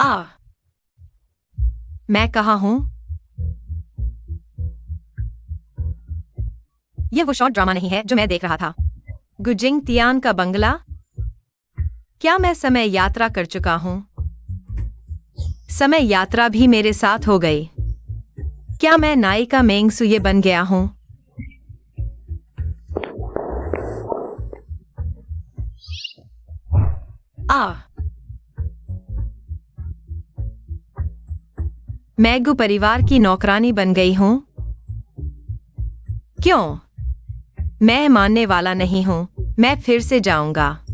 आ, मैं कहाँ हूँ? यह वो शॉर्ट ड्रामा नहीं है जो मैं देख रहा था। गुजिंग तियान का बंगला? क्या मैं समय यात्रा कर चुका हूँ? समय यात्रा भी मेरे साथ हो गई। क्या मैं नायिका मेंग सुये बन गया हूँ? आ, मैं गु परिवार की नौकरानी बन गई हूँ। क्यों? मैं मानने वाला नहीं हूँ। मैं फिर से जाऊंगा।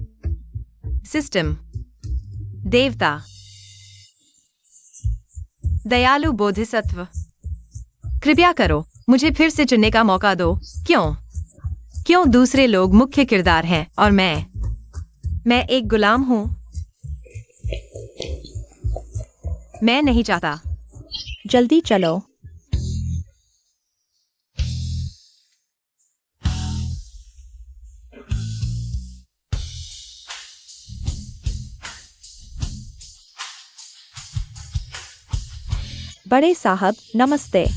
सिस्टम। देवता। दयालु बोधिसत्व। कृपया करो, मुझे फिर से चुनने का मौका दो। क्यों दूसरे लोग मुख्य किरदार हैं और मैं एक गुलाम हूं? मैं नहीं चाहता। जल्दी चलो। बड़े साहब नमस्ते।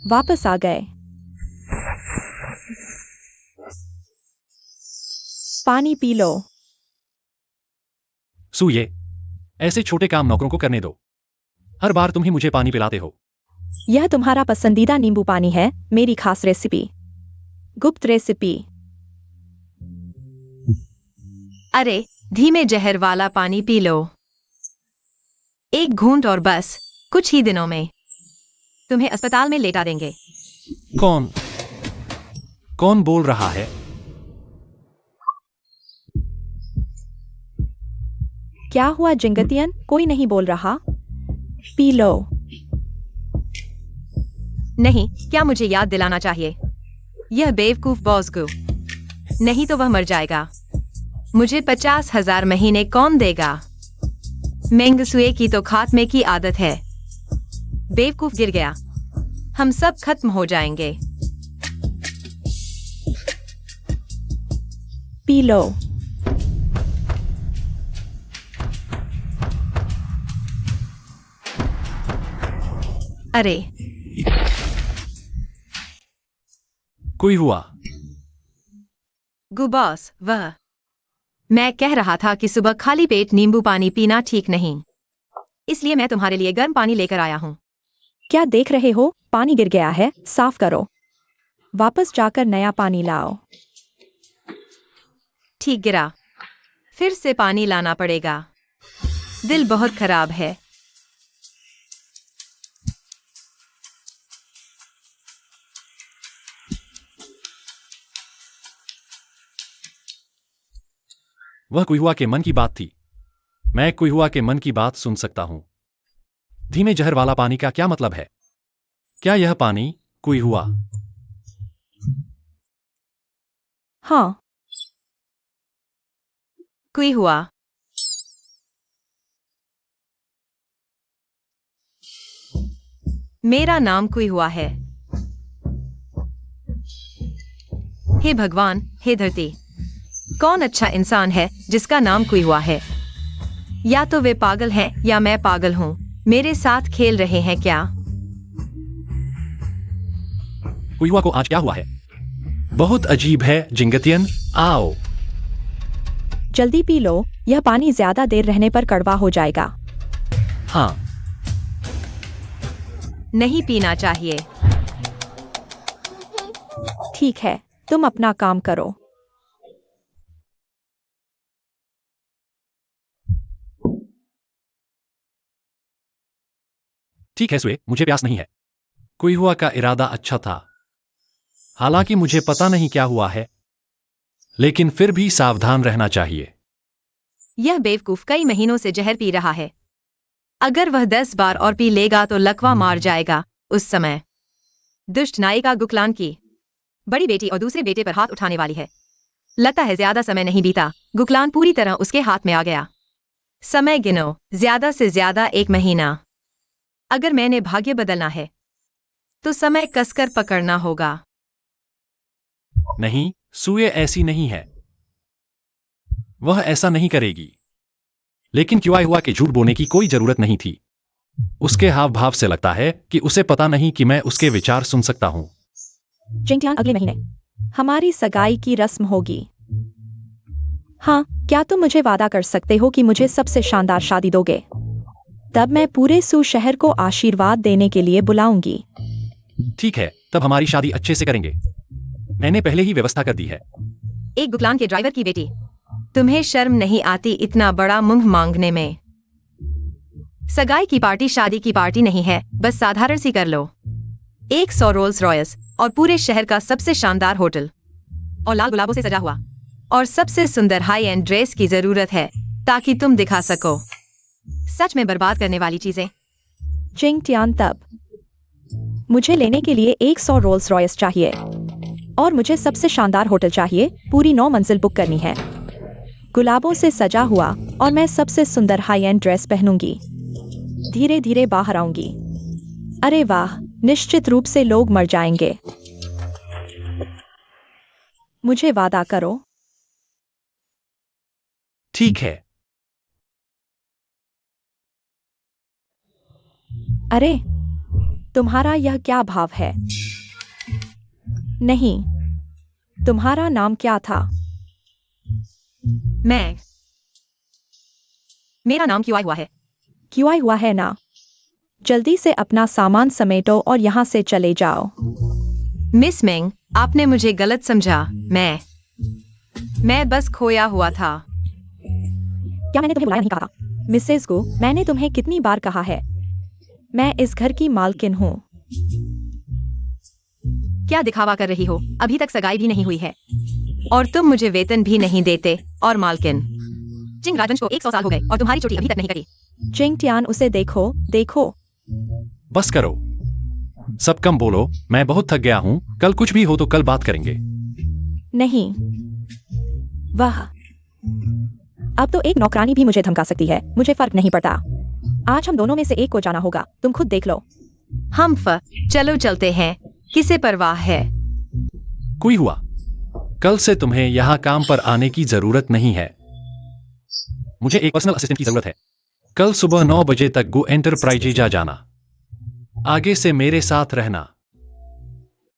वापस आ गए। पानी पी लो। सुये, ऐसे छोटे काम नौकरों को करने दो। हर बार तुम ही मुझे पानी पिलाते हो। यह तुम्हारा पसंदीदा नींबू पानी है, मेरी खास रेसिपी। गुप्त रेसिपी। अरे, धीमे जहर वाला पानी पी लो। एक घूंट और बस, कुछ ही दिनों में तुम्हें अस्पताल में लेटा देंगे। कौन बोल रहा है? क्या हुआ जिंगतियन? कोई नहीं बोल रहा। P low. नहीं, क्या मुझे याद दिलाना चाहिए? यह बेवकूफ बॉसगु। नहीं तो वह मर जाएगा। मुझे 50,000 महीने कौन देगा? मेंग सुए की तो खात्मे की आदत है। बेवकूफ गिर गया। हम सब खत्म हो जाएंगे। P low. अरे, कोई हुआ? गुबॉस, वह। मैं कह रहा था कि सुबह खाली पेट नींबू पानी पीना ठीक नहीं। इसलिए मैं तुम्हारे लिए गर्म पानी लेकर आया हूँ। क्या देख रहे हो? पानी गिर गया है, साफ करो। वापस जाकर नया पानी लाओ। ठीक गिरा। फिर से पानी लाना पड़ेगा। दिल बहुत खराब है। वह कुइहुआ के मन की बात थी। मैं कुइहुआ के मन की बात सुन सकता हूं। धीमे जहर वाला पानी का क्या मतलब है? क्या यह पानी कुइहुआ? हाँ। कोई हुआ? मेरा नाम कोई हुआ है। हे भगवान, हे धरती, कौन अच्छा इंसान है जिसका नाम कोई हुआ है? या तो वे पागल हैं या मैं पागल हूं। मेरे साथ खेल रहे हैं क्या? कुइहुआ को आज क्या हुआ है? बहुत अजीब है जिंगतियन। आओ। जल्दी पी लो, यह पानी ज्यादा देर रहने पर कड़वा हो जाएगा। हाँ। नहीं पीना चाहिए। ठीक है, तुम अपना काम करो। ठीक है सुए, मुझे प्यास नहीं है। कुइहुआ का इरादा अच्छा था। हालांकि मुझे पता नहीं क्या हुआ है, लेकिन फिर भी सावधान रहना चाहिए। यह बेवकूफ कई महीनों से जहर पी रहा है। अगर वह 10 बार और पी लेगा तो लकवा मार जाएगा। उस समय दुष्ट नायिका गुकलान की बड़ी बेटी और दूसरे बेटे पर हाथ उठाने वाली है। लगता है ज्यादा समय नहीं बीता, गुकलान पूरी तरह उसके हाथ में आ गया। समय गिनो, ज्यादा से ज्यादा 1 महीना। अगर मैंने भाग्य बदलना है तो समय कसकर पकड़ना होगा। नहीं, सुए ऐसी नहीं है। वह ऐसा नहीं करेगी। लेकिन क्यों हुआ कि झूठ बोलने की कोई जरूरत नहीं थी। उसके हाव भाव से लगता है कि उसे पता नहीं कि मैं उसके विचार सुन सकता हूं। जिंगटियान, अगले महीने हमारी सगाई की रस्म होगी। हाँ, क्या तुम मुझे वादा कर सकते हो कि मुझे सबसे शानदार शादी दोगे? तब मैं पूरे सू शहर को आशीर्वाद देने के लिए बुलाऊंगी। ठीक है, तब हमारी शादी अच्छे से करेंगे। मैंने पहले ही व्यवस्था कर दी है। एक गुकलान के ड्राइवर की बेटी, तुम्हें शर्म नहीं आती इतना बड़ा मुंह मांगने में? सगाई की पार्टी शादी की पार्टी नहीं है, बस साधारण सी कर लो। 100 रोल्स रॉयस और पूरे शहर का सबसे शानदार होटल और लाल गुलाबों से सजा हुआ और सबसे सुंदर हाई एंड ड्रेस की जरूरत है ताकि तुम दिखा सको। सच में बर्बाद करने वाली चीजें। जिंगटियान, तब मुझे लेने के लिए 100 रोल्स रॉयस चाहिए और मुझे सबसे शानदार होटल चाहिए। पूरी 9 मंजिल बुक करनी है, गुलाबों से सजा हुआ, और मैं सबसे सुंदर हाई एंड ड्रेस पहनूंगी। धीरे धीरे बाहर आऊंगी। अरे वाह, निश्चित रूप से लोग मर जाएंगे। मुझे वादा करो। ठीक है। अरे, तुम्हारा यह क्या भाव है? नहीं, तुम्हारा नाम क्या था? मेरा नाम क्यों हुआ है? क्यों हुआ है ना? जल्दी से अपना सामान समेटो और यहाँ से चले जाओ। मिस मेंग, आपने मुझे गलत समझा। मैं बस खोया हुआ था। क्या मैंने तुम्हें बुलाया नहीं कहा? मिसेस गो, मैंने तुम्हें कितनी बार कहा है, मैं इस घर की मालकिन हूँ। क्या दिखावा कर रही हो? अभी तक सगाई भी नहीं हुई है और तुम मुझे वेतन भी नहीं देते। और मालकिन जिंग राजवंश को 100 साल हो गए और तुम्हारी चोटी अभी तक नहीं कटी। जिंगटियान, उसे देखो, देखो। बस करो, सब कम बोलो। मैं बहुत थक गया हूं। कल कुछ भी हो तो कल बात करेंगे। नहीं, वाह, अब तो एक नौकरानी भी मुझे धमका सकती है। मुझे फर्क नहीं पड़ता। आज हम दोनों में से एक को जाना होगा, तुम खुद देख लो। चलो चलते हैं, किसे परवाह है? कोई हुआ, कल से तुम्हें यहां काम पर आने की जरूरत नहीं है। मुझे एक पर्सनल असिस्टेंट की जरूरत है। कल सुबह 9 बजे तक गो एंटरप्राइजेज जा जाना। आगे से मेरे साथ रहना।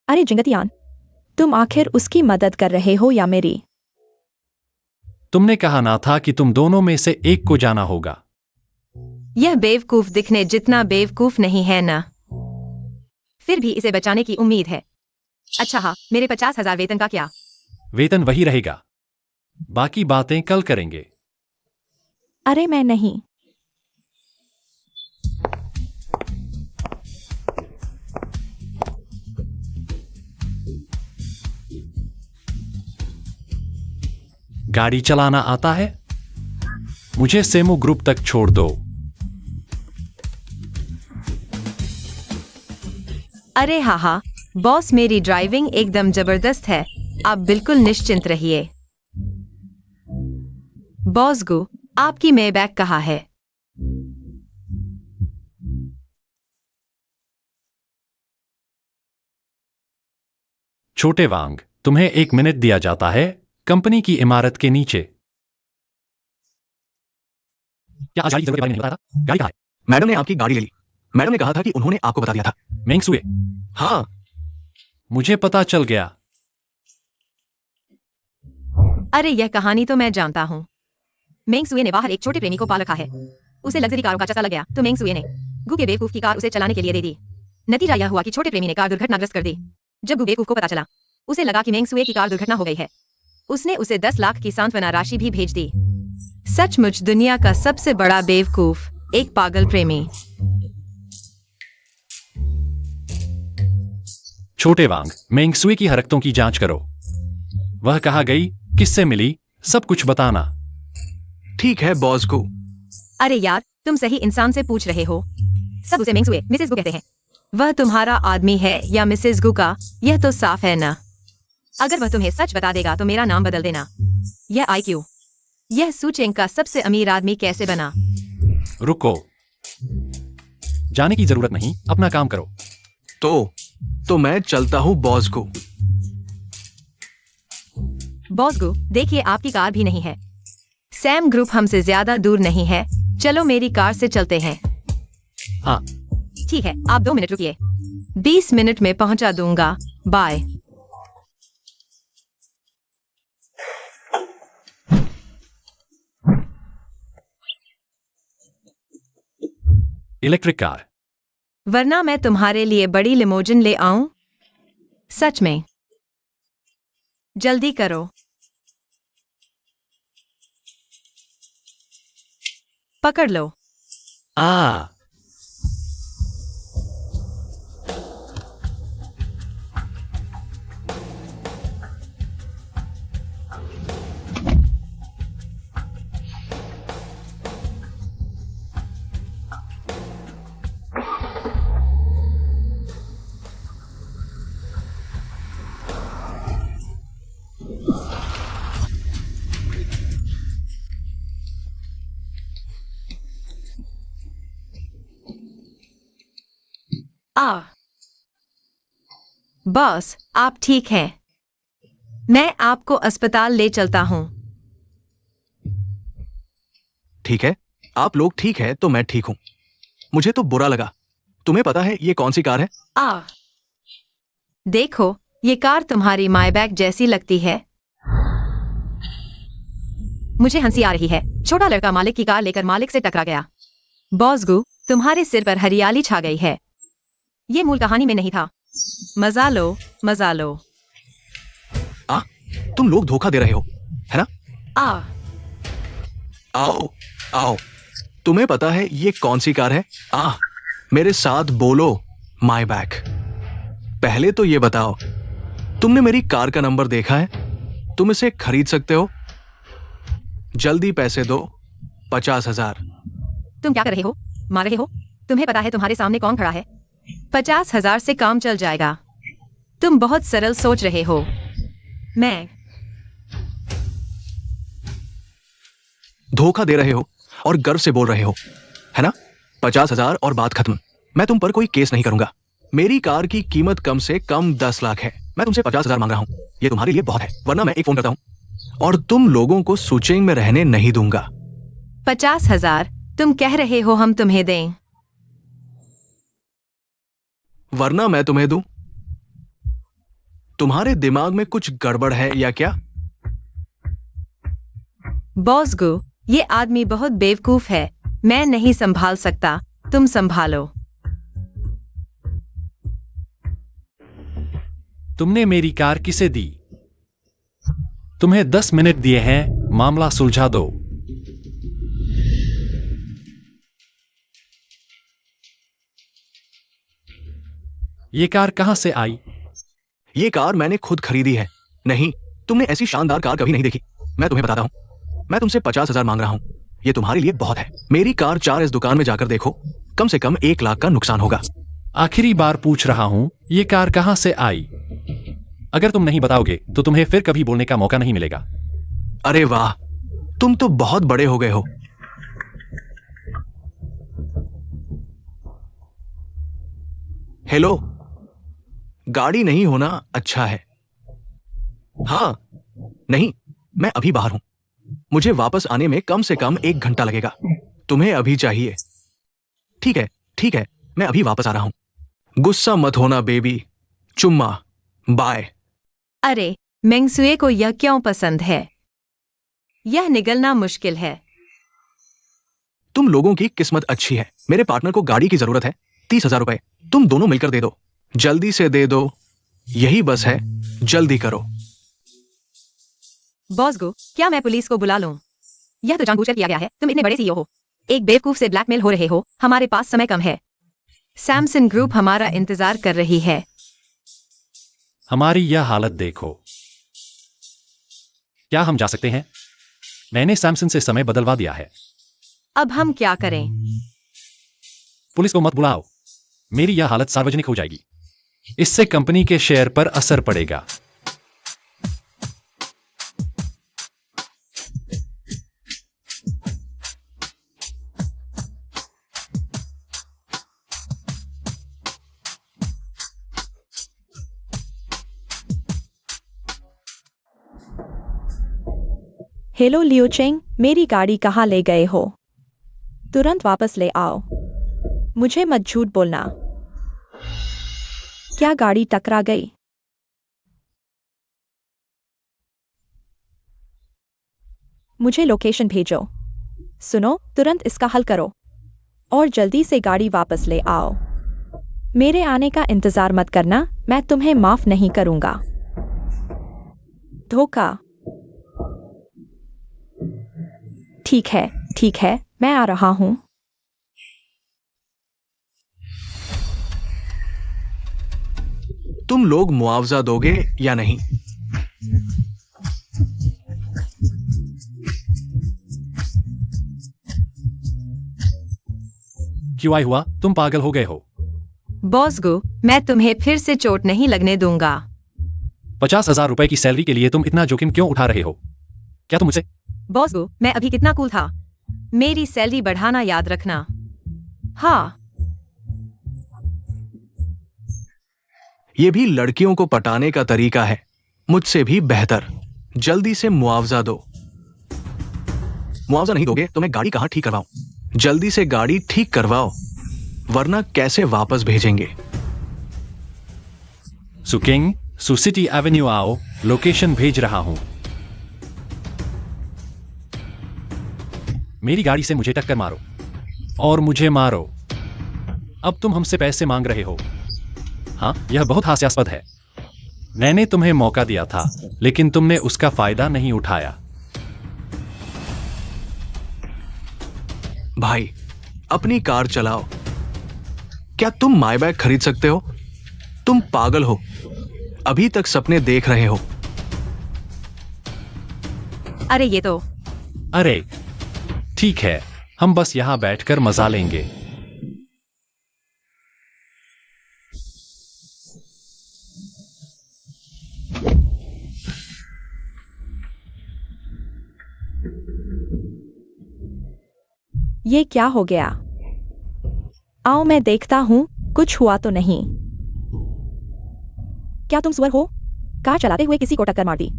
अरे जिंगटियान, तुम आखिर उसकी मदद कर रहे हो या मेरी? तुमने कहा ना था कि तुम दोनों में से एक को जाना होगा। यह बेवकूफ दिखने जितना बेवकूफ नहीं है ना। फिर भी इसे बचाने की उम्मीद है। अच्छा हाँ, मेरे 50,000 वेतन का क्या? वेतन वही रहेगा, बाकी बातें कल करेंगे। अरे मैं नहीं। गाड़ी चलाना आता है? मुझे सेमू ग्रुप तक छोड़ दो। अरे हाँ, बॉस, मेरी ड्राइविंग एकदम जबरदस्त है। आप बिल्कुल निश्चिंत रहिए। बॉस गो, आपकी मेबैक कहाँ है? छोटे वांग, तुम्हें 1 मिनट दिया जाता है कंपनी की इमारत के नीचे। क्या आज गाड़ी की जरूरत के बारे में नहीं बताया था? गाड़ी कहाँ है? मैडम ने आपकी गाड़ी ले ली। मैडम ने कहा था कि उन्होंने आपको बता दिया था। मेंगसुए, हाँ, मुझे पता चल गया। अरे यह कहानी तो मैं जानता हूँ। मेंगसुए ने बाहर एक छोटे प्रेमी को पा रखा है। उसे लग्जरी कारों का चस्का लग गया तो मेंगसुए ने गु के बेवकूफ की कार उसे चलाने के लिए दे दी। नतीजा यह हुआ कि छोटे प्रेमी ने कार दुर्घटनाग्रस्त कर दी। जब गु बेवकूफ को पता चला, उसे लगा कि मेंगसुए की कार दुर्घटना हो गई है। उसने उसे 10 लाख की सांत्वना राशि भी भेज दी। सचमुच दुनिया का सबसे बड़ा बेवकूफ, एक पागल प्रेमी। छोटे वांग, मेंगसुए की हरकतों की जांच करो। वह कहाँ गई, किससे मिली, सब कुछ बताना। ठीक है बॉस को। अरे यार, तुम सही इंसान से पूछ रहे हो। सब उसे मेंगसुए, मिसेस गु कहते हैं। वह तुम्हारा आदमी है या मिसेस गु का, यह तो साफ है ना। अगर वह तुम्हें सच बता देगा तो मेरा नाम बदल देना। यह आईक्यू, यह सूचेंग का सबसे अमीर आदमी कैसे बना? रुको, जाने की जरूरत नहीं, अपना काम करो। तो मैं चलता हूँ बॉस को। बॉस गु, देखिए आपकी कार भी नहीं है। सैम ग्रुप हमसे ज्यादा दूर नहीं है, चलो मेरी कार से चलते हैं। हाँ, ठीक है, आप 2 मिनट रुकिए, 20 मिनट में पहुंचा दूंगा, बाय। Electric car. वरना मैं तुम्हारे लिए बड़ी लिमोजिन ले आऊं? सच में? जल्दी करो। पकड़ लो। आ बॉस, आप ठीक हैं? मैं आपको अस्पताल ले चलता हूं। ठीक है, आप लोग ठीक है तो मैं ठीक हूँ। मुझे तो बुरा लगा। तुम्हें पता है ये कौन सी कार है? देखो, ये कार तुम्हारी मायबैग जैसी लगती है। मुझे हंसी आ रही है। छोटा लड़का मालिक की कार लेकर मालिक से टकरा गया। बॉस गु, तुम्हारे सिर पर हरियाली छा गई है। ये मूल कहानी में नहीं था। मजा लो, मजा लो। तुम लोग धोखा दे रहे हो, है ना? आओ आओ, तुम्हें पता है ये कौन सी कार है? मेरे साथ बोलो, माय बैक। पहले तो ये बताओ, तुमने मेरी कार का नंबर देखा है? तुम इसे खरीद सकते हो? जल्दी पैसे दो, 50,000। तुम क्या कर रहे हो? मार रहे हो? तुम्हें पता है तुम्हारे सामने कौन खड़ा है? 50,000 से काम चल जाएगा। तुम बहुत सरल सोच रहे हो। मैं धोखा दे रहे हो और गर्व से बोल रहे हो, है ना? 50,000 और बात खत्म। मैं तुम पर कोई केस नहीं करूंगा। मेरी कार की कीमत कम से कम 10 लाख है। मैं तुमसे 50,000 मांग रहा हूं। ये तुम्हारे लिए बहुत है, वरना मैं एक फोन करता हूं और तुम लोगों को सूचेंग में रहने नहीं दूंगा। 50,000 तुम कह रहे हो हम तुम्हें दें? वरना मैं तुम्हें दूं? तुम्हारे दिमाग में कुछ गड़बड़ है या क्या? बॉस गु, ये आदमी बहुत बेवकूफ है। मैं नहीं संभाल सकता, तुम संभालो। तुमने मेरी कार किसे दी? तुम्हें 10 मिनट दिए हैं, मामला सुलझा दो। ये कार कहां से आई? ये कार मैंने खुद खरीदी है। नहीं, तुमने ऐसी शानदार कार कभी नहीं देखी। मैं तुम्हें बताता हूं, मैं तुमसे 50,000 मांग रहा हूं। ये तुम्हारे लिए बहुत है। मेरी कार 4 इस दुकान में जाकर देखो, कम से कम 1 लाख का नुकसान होगा। आखिरी बार पूछ रहा हूं, ये कार कहां से आई? अगर तुम नहीं बताओगे तो तुम्हें फिर कभी बोलने का मौका नहीं मिलेगा। अरे वाह, तुम तो बहुत बड़े हो गए हो। हेलो, गाड़ी नहीं होना अच्छा है। हाँ, नहीं, मैं अभी बाहर हूं। मुझे वापस आने में कम से कम 1 घंटा लगेगा। तुम्हें अभी चाहिए? ठीक है, मैं अभी वापस आ रहा हूं। गुस्सा मत होना बेबी। चुम्मा, बाय। अरे, मेंगसुए को यह क्यों पसंद है? यह निगलना मुश्किल है। तुम लोगों की किस्मत अच्छी है। मेरे पार्टनर को गाड़ी की जरूरत है। 30,000 रुपए तुम दोनों मिलकर दे दो। जल्दी से दे दो, यही बस है, जल्दी करो। बॉस गो, क्या मैं पुलिस को बुला लूं? यह तो जानबूझकर किया गया है। तुम इतने बड़े सीईओ हो, एक बेवकूफ से ब्लैकमेल हो रहे हो। हमारे पास समय कम है। सैमसन ग्रुप हमारा इंतजार कर रही है। हमारी यह हालत देखो। क्या हम जा सकते हैं? मैंने सैमसन से समय बदलवा दिया है। अब हम क्या करें? पुलिस को मत बुलाओ। मेरी यह हालत सार्वजनिक हो जाएगी। इससे कंपनी के शेयर पर असर पड़ेगा। हेलो लियोचेंग, मेरी गाड़ी कहाँ ले गए हो? तुरंत वापस ले आओ। मुझे मत झूठ बोलना। क्या गाड़ी टकरा गई? मुझे लोकेशन भेजो। सुनो, तुरंत इसका हल करो और जल्दी से गाड़ी वापस ले आओ। मेरे आने का इंतजार मत करना, मैं तुम्हें माफ नहीं करूंगा। धोखा। ठीक है, मैं आ रहा हूं। तुम लोग मुआवजा दोगे या नहीं? क्यों आई हुआ? तुम पागल हो गए हो। बॉस गो, मैं तुम्हें फिर से चोट नहीं लगने दूंगा। 50,000 रुपए की सैलरी के लिए तुम इतना जोखिम क्यों उठा रहे हो? क्या तुम मुझसे? बॉस गो, मैं अभी कितना कूल था। मेरी सैलरी बढ़ाना याद रखना। हाँ। ये भी लड़कियों को पटाने का तरीका है, मुझसे भी बेहतर। जल्दी से मुआवजा दो। मुआवजा नहीं दोगे तो मैं गाड़ी कहां ठीक करवाऊं? जल्दी से गाड़ी ठीक करवाओ, वरना कैसे वापस भेजेंगे? सुकिंग, सुसिटी एवेन्यू आओ, लोकेशन भेज रहा हूं। मेरी गाड़ी से मुझे टक्कर मारो और मुझे मारो। अब तुम हमसे पैसे मांग रहे हो। हाँ, यह बहुत हास्यास्पद है। मैंने तुम्हें मौका दिया था, लेकिन तुमने उसका फायदा नहीं उठाया। भाई, अपनी कार चलाओ। क्या तुम मायबैग खरीद सकते हो? तुम पागल हो, अभी तक सपने देख रहे हो। अरे ये तो। अरे ठीक है, हम बस यहां बैठकर मजा लेंगे। ये क्या हो गया? आओ मैं देखता हूं, कुछ हुआ तो नहीं। क्या तुम सुअर हो? कार चलाते हुए किसी को टक्कर मार दी।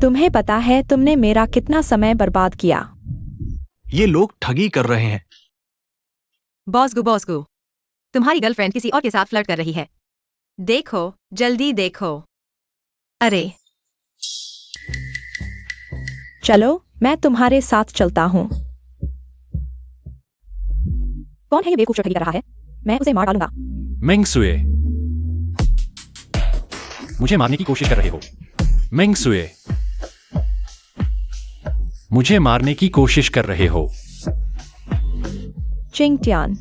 तुम्हें पता है तुमने मेरा कितना समय बर्बाद किया? ये लोग ठगी कर रहे हैं। बॉस गो, तुम्हारी गर्लफ्रेंड किसी और के साथ फ्लर्ट कर रही है। देखो, जल्दी देखो। अरे चलो, मैं तुम्हारे साथ चलता हूं। कौन है ये बेवकूफ जो ठगी कर रहा है? मैं उसे मार डालूंगा। मेंग सुए, मुझे मारने की कोशिश कर रहे हो। मेंग सुए, मुझे मारने की कोशिश कर रहे हो। चिंग टियान,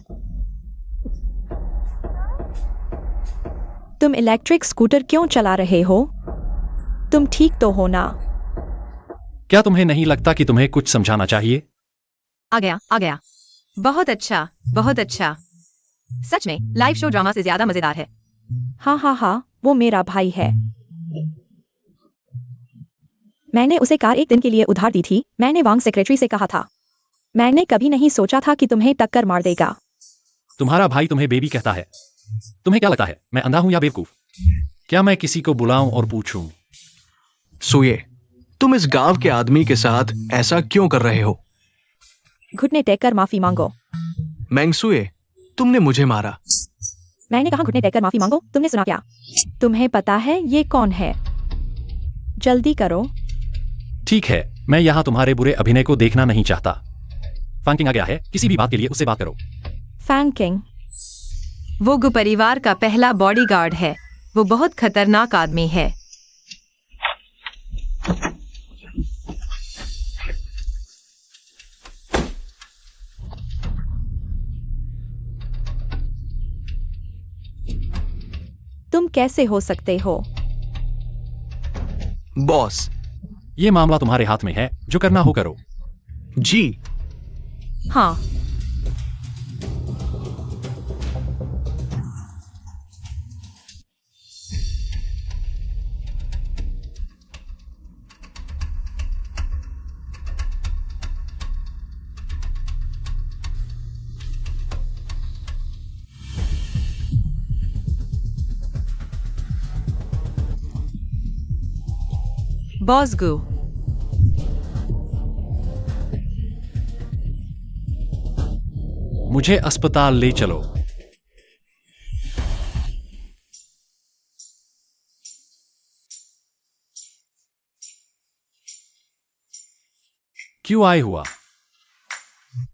तुम इलेक्ट्रिक स्कूटर क्यों चला रहे हो? तुम ठीक तो हो ना? क्या तुम्हें नहीं लगता कि तुम्हें कुछ समझाना चाहिए? आ गया। बहुत अच्छा, बहुत अच्छा। सच में लाइव शो ड्रामा से ज्यादा मजेदार है। हाँ, वो मेरा भाई है। मैंने उसे कार एक दिन के लिए उधार दी थी। मैंने वांग सेक्रेटरी से कहा था। मैंने कभी नहीं सोचा था कि तुम्हें टक्कर मार देगा। तुम्हारा भाई तुम्हें बेबी कहता है। तुम्हें क्या लगता है, मैं अंधा हूं या बेवकूफ? क्या मैं किसी को बुलाऊं और पूछूं? सुये, तुम इस गांव के आदमी के साथ ऐसा क्यों कर रहे हो? घुटने टेक कर माफी मांगो। मैंगसुए, तुमने मुझे मारा। मैंने कहा घुटने टेक कर माफी मांगो, तुमने सुना क्या? तुम्हें पता है ये कौन है? जल्दी करो। ठीक है, मैं यहां तुम्हारे बुरे अभिनय को देखना नहीं चाहता। फैंकिंग आ गया है, किसी भी बात के लिए उससे बात करो। फैंकिंग? वो गु परिवार का पहला बॉडीगार्ड है। वो बहुत खतरनाक आदमी है। तुम कैसे हो सकते हो? बॉस। ये मामला तुम्हारे हाथ में है, जो करना हो करो। जी। हाँ। बॉसगु। मुझे अस्पताल ले चलो। क्यों आए हुआ?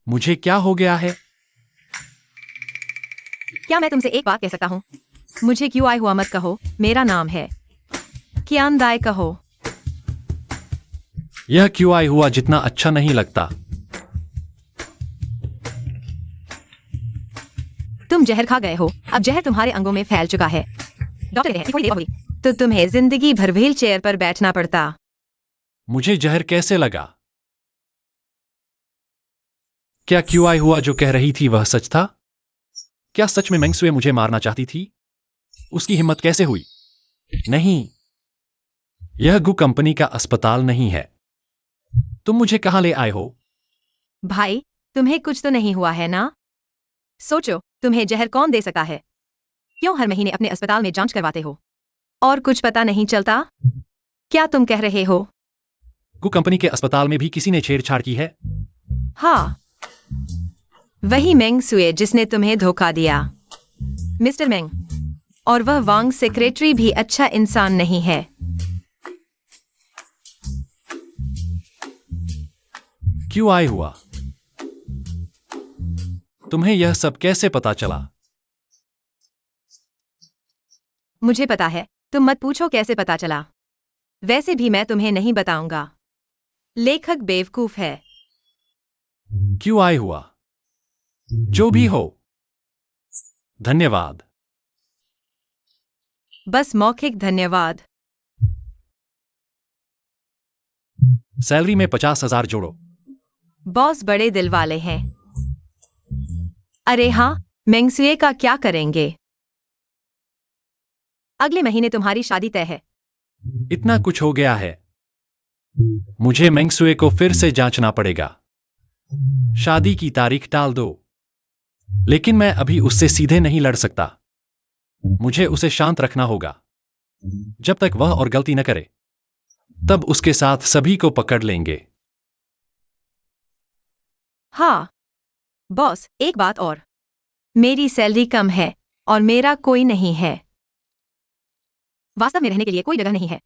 मुझे क्या हो गया है? क्या मैं तुमसे एक बात कह सकता हूँ? मुझे क्यों आए हुआ मत कहो, मेरा नाम है कियानदाय कहो। यह क्यों आए हुआ जितना अच्छा नहीं लगता। तुम जहर खा गए हो, अब जहर तुम्हारे अंगों में फैल चुका है। डॉक्टर कहते हैं कि थोड़ी देर और हुई तो तुम्हें जिंदगी भर व्हील चेयर पर बैठना पड़ता। मुझे जहर कैसे लगा? क्या क्यों आए हुआ जो कह रही थी वह सच था? क्या सच में मेंगसुए मुझे मारना चाहती थी? उसकी हिम्मत कैसे हुई? नहीं, यह गु कंपनी का अस्पताल नहीं है। तुम मुझे कहां ले आए हो? भाई, तुम्हें कुछ तो नहीं हुआ है ना? सोचो, तुम्हें जहर कौन दे सकता है? क्यों हर महीने अपने अस्पताल में जांच करवाते हो और कुछ पता नहीं चलता? क्या तुम कह रहे हो? गु कंपनी के अस्पताल में भी किसी ने छेड़छाड़ की है? हाँ, वही मेंग सुए जिसने तुम्हें धोखा दिया, मिस्टर मेंग। और वह वांग सेक्रेटरी भी अच्छा इंसान नहीं है। क्यों आए हुआ? तुम्हें यह सब कैसे पता चला? मुझे पता है, तुम मत पूछो कैसे पता चला। वैसे भी मैं तुम्हें नहीं बताऊंगा। लेखक बेवकूफ है। क्यों आए हुआ? जो भी हो, धन्यवाद। बस मौखिक धन्यवाद। सैलरी में 50,000 जोड़ो। बॉस बड़े दिल वाले हैं। अरे हाँ, मेंगसुए का क्या करेंगे? अगले महीने तुम्हारी शादी तय है। इतना कुछ हो गया है। मुझे मेंगसुए को फिर से जांचना पड़ेगा। शादी की तारीख टाल दो। लेकिन मैं अभी उससे सीधे नहीं लड़ सकता। मुझे उसे शांत रखना होगा। जब तक वह और गलती न करे, तब उसके साथ सभी को पकड़ लेंगे। हाँ, बॉस, एक बात और। मेरी सैलरी कम है और मेरा कोई नहीं है। वास्तव में रहने के लिए कोई जगह नहीं है।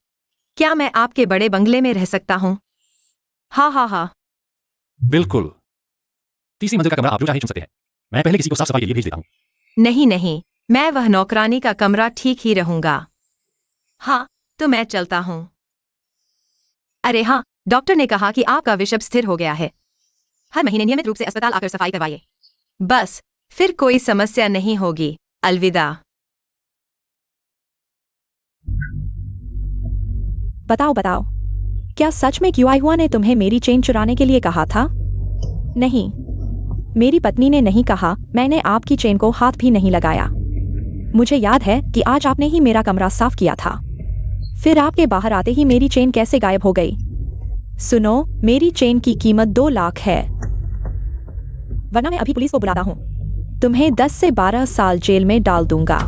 क्या मैं आपके बड़े बंगले में रह सकता हूँ? हाँ हाँ हाँ। बिल्कुल। तीसरी मंजिल का कमरा आप जो चाहे चुन सकते हैं। मैं पहले किसी को साफ सफाई के लिए भेज देता हूं। नहीं नहीं, मैं वह नौकरानी का कमरा ठीक ही रहूंगा। हाँ, तो मैं चलता हूँ। अरे हाँ, डॉक्टर ने कहा कि आपका विषब स्थिर हो गया है। हर महीने नियमित रूप से अस्पताल आकर सफाई करवाइए। बस, फिर कोई समस्या नहीं होगी। अलविदा। बताओ बताओ, क्या सच में क्यूआई हुआ ने तुम्हें मेरी चेन चुराने के लिए कहा था? नहीं, मेरी पत्नी ने नहीं कहा। मैंने आपकी चेन को हाथ भी नहीं लगाया। मुझे याद है कि आज आपने ही मेरा कमरा साफ किया था। फिर आपके बाहर आते ही मेरी चेन कैसे गायब हो गई? सुनो, मेरी चेन की कीमत 2 लाख है, वरना मैं अभी पुलिस को बुलाता हूँ। तुम्हें 10 से 12 साल जेल में डाल दूंगा।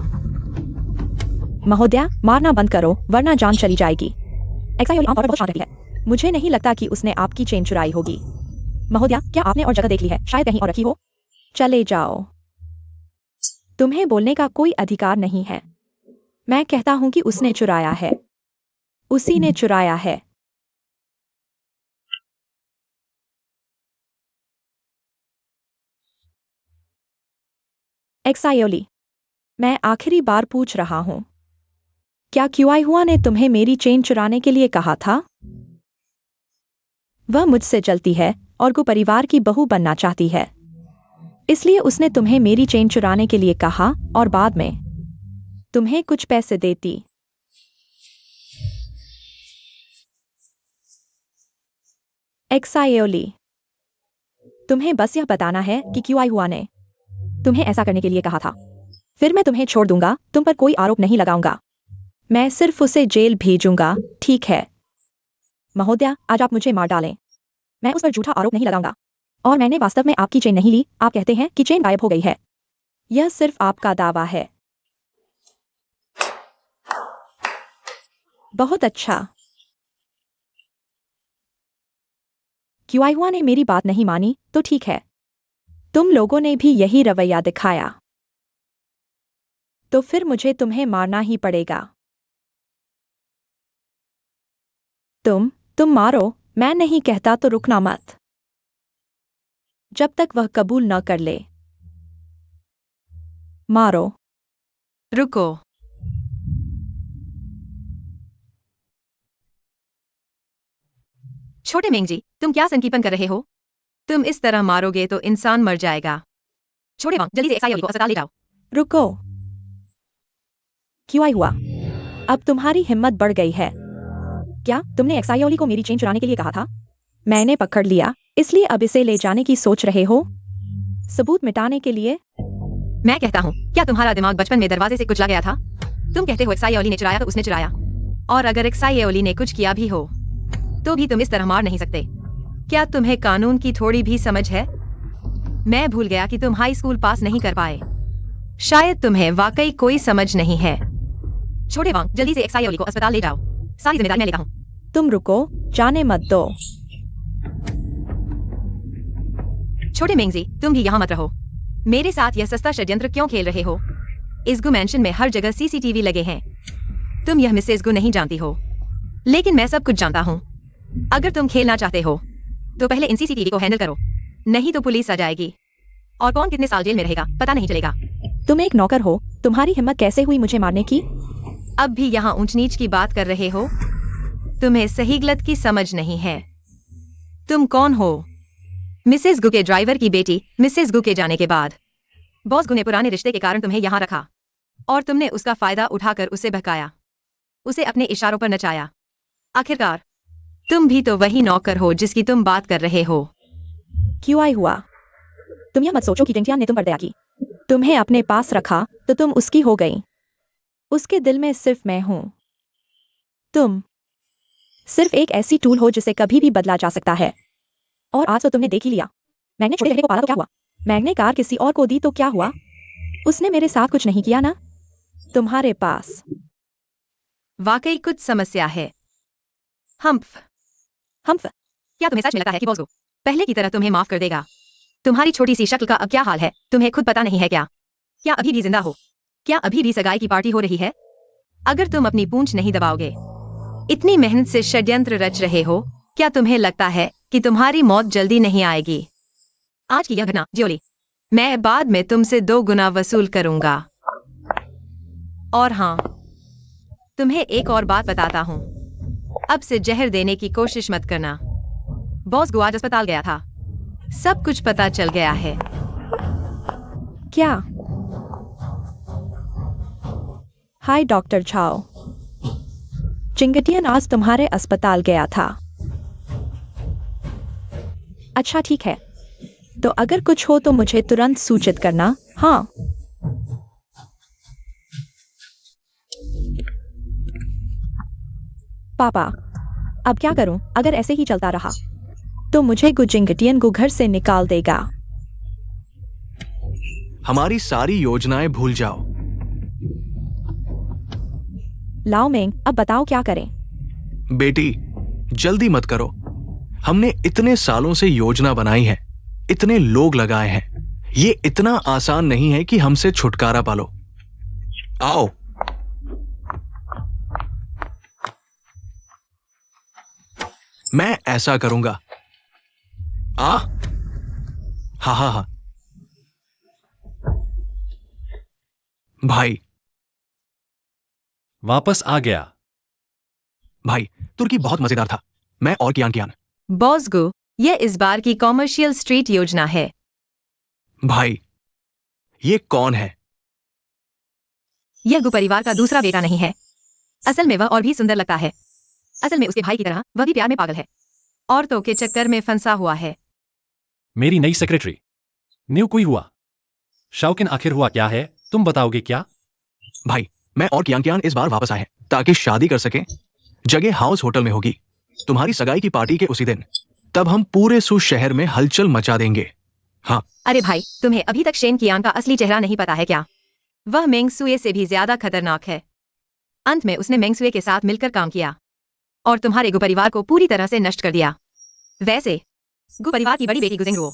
महोदया, मारना बंद करो वरना जान चली जाएगी। एक्सायोली आमतौर पर बहुत शांत रहती है। मुझे नहीं लगता कि उसने आपकी चेन चुराई होगी। महोदया, क्या आपने और जगह देख ली है? शायद कहीं और रखी हो। चले जाओ। तुम्हें बोलने का कोई अधिकार नहीं है। मैं कहता हूं कि उसने चुराया है। उसी ने चुराया है। एक्सायोली, मैं आखिरी बार पूछ रहा हूं, क्या क्यूआई हुआ ने तुम्हें मेरी चेन चुराने के लिए कहा था? वह मुझसे जलती है और को परिवार की बहू बनना चाहती है, इसलिए उसने तुम्हें मेरी चेन चुराने के लिए कहा और बाद में तुम्हें कुछ पैसे देती। एक्सायोली, तुम्हें बस यह बताना है कि क्यूआई हुआ ने तुम्हें ऐसा करने के लिए कहा था। फिर मैं तुम्हें छोड़ दूंगा, तुम पर कोई आरोप नहीं लगाऊंगा। मैं सिर्फ उसे जेल भेजूंगा, ठीक है? महोदया, आज आप मुझे मार डालें, मैं उस पर झूठा आरोप नहीं लगाऊंगा। और मैंने वास्तव में आपकी चेन नहीं ली। आप कहते हैं कि चेन गायब हो गई है। यह सिर्फ आपका दावा है। बहुत अच्छा। क्यूआईहुआ ने मेरी बात नहीं मानी तो ठीक है, तुम लोगों ने भी यही रवैया दिखाया तो फिर मुझे तुम्हें मारना ही पड़ेगा। तुम मारो, मैं नहीं कहता तो रुकना मत जब तक वह कबूल न कर ले। मारो। रुको। छोटे मेंग जी, तुम क्या संकीपन कर रहे हो? तुम इस तरह मारोगे तो इंसान मर जाएगा। छोटे वांग, जल्दी से एक्साई को अस्पताल ले जाओ। रुको। क्यूआईहुआ, अब तुम्हारी हिम्मत बढ़ गई है। क्या तुमने एक्साइओली को मेरी चेन चुराने के लिए कहा था? मैंने पकड़ लिया, इसलिए अब इसे ले जाने की सोच रहे हो? सबूत मिटाने के लिए? मैं कहता हूँ, क्या तुम्हारा दिमाग बचपन में दरवाजे से कुचला गया था? तुम कहते हो एक्साइओली ने चुराया तो उसने चुराया, और अगर एक्साइओली ने कुछ किया भी हो तो भी तुम इस तरह मार नहीं सकते। क्या तुम्हें कानून की थोड़ी भी समझ है? मैं भूल गया कि तुम हाई स्कूल पास नहीं कर पाए। शायद तुम्हें वाकई कोई समझ नहीं है। छोटे वांग, जल्दी से एक्साइओली को अस्पताल ले जाओ। सारी जिम्मेदारी मैं लेता हूँ। तुम रुको, जाने मत दो। छोटे मेंगजी, तुम भी यहाँ मत रहो। मेरे साथ यह सस्ता षड्यंत्र क्यों खेल रहे हो? इस गु मैंशन में हर जगह सीसीटीवी लगे हैं। तुम यह मिसेस गु नहीं जानती हो, लेकिन मैं सब कुछ जानता हूँ। अगर तुम खेलना चाहते हो तो पहले इन सीसीटीवी को हैंडल करो, नहीं तो पुलिस आ जाएगी और कौन कितने साल जेल में रहेगा पता नहीं चलेगा। तुम एक नौकर हो, तुम्हारी हिम्मत कैसे हुई मुझे मारने की? अब भी यहाँ ऊंच नीच की बात कर रहे हो? तुम्हें सही गलत की समझ नहीं है। तुम कौन हो? मिसेस गु के ड्राइवर की बेटी। मिसेस गु के जाने के बाद बॉस गु ने पुराने रिश्ते के कारण तुम्हें यहाँ रखा और तुमने उसका फायदा उठाकर उसे बहकाया, उसे अपने इशारों पर नचाया। आखिरकार तुम भी तो वही नौकर हो जिसकी तुम बात कर रहे हो। क्यूआईहुआ, तुम यह मत सोचो कि जिंगटियान ने तुम पर दया की। तुम्हें अपने पास रखा तो तुम उसकी हो गई। उसके दिल में सिर्फ मैं हूं। तुम सिर्फ एक ऐसी टूल हो जिसे कभी भी बदला जा सकता है। और आज तो तुमने देख ही लिया। मैंने छोटे लड़के को पाला तो क्या हुआ? मैंने कार किसी और को दी तो क्या हुआ? उसने मेरे साथ कुछ नहीं किया ना? तुम्हारे पास वाकई कुछ समस्या है। हम्फ। क्या तुम्हें सच में लगता है कि बॉस गु पहले की तरह तुम्हें माफ कर देगा? तुम्हारी छोटी सी शक्ल का अब क्या हाल है, तुम्हें खुद पता नहीं है क्या? क्या अभी भी जिंदा हो? क्या अभी भी सगाई की पार्टी हो रही है? अगर तुम अपनी पूंछ नहीं दबाओगे, इतनी मेहनत से षड्यंत्र रच रहे हो, क्या तुम्हें लगता है कि तुम्हारी मौत जल्दी नहीं आएगी? आज की यह घटना जियोली, मैं बाद में तुमसे 2 गुना वसूल करूंगा। और हाँ, तुम्हें एक और बात बताता हूँ, अब से जहर देने की कोशिश मत करना। बॉस गु आज अस्पताल गया था, सब कुछ पता चल गया है। क्या? हाय डॉक्टर झाओ, चिंगटियन आज तुम्हारे अस्पताल गया था। अच्छा ठीक है, तो अगर कुछ हो तो मुझे तुरंत सूचित करना। हाँ। पापा, अब क्या करूं? अगर ऐसे ही चलता रहा तो मुझे गुजिंगटियन को घर से निकाल देगा। हमारी सारी योजनाएं भूल जाओ। लाओ मेंग, अब बताओ क्या करें? बेटी, जल्दी मत करो। हमने इतने सालों से योजना बनाई है, इतने लोग लगाए हैं। ये इतना आसान नहीं है कि हमसे छुटकारा पालो। आओ। मैं ऐसा करूंगा। हाँ हाँ हाँ। भाई वापस आ गया। भाई, तुर्की बहुत मजेदार था। मैं और कियान। बॉस गु, यह इस बार की कॉमर्शियल स्ट्रीट योजना है। भाई, ये कौन है? यह गु परिवार का दूसरा बेटा नहीं है। असल में वह और भी सुंदर लगता है। असल में उसके भाई की तरह वह भी प्यार में पागल है, औरतों के चक्कर में फंसा हुआ है। मेरी नई सेक्रेटरी न्यू कुई हुआ। शाओकिन आखिर हुआ क्या है, तुम बताओगे क्या? भाई, मैं और कियान इस बार वापस आए हैं ताकि शादी कर सकें। जगह हाउस होटल में होगी, तुम्हारी सगाई की पार्टी के उसी दिन। तब हम पूरे सू शहर में हलचल मचा देंगे। हाँ। अरे भाई, तुम्हें अभी तक शेन कियान का असली चेहरा नहीं पता है क्या? वह मेंगसुए से भी ज्यादा खतरनाक है। अंत में उसने मेंगसुए के साथ मिलकर काम किया और तुम्हारे गु परिवार को पूरी तरह से नष्ट कर दिया। वैसे गु परिवार की बड़ी बेटी गुजेंग्रो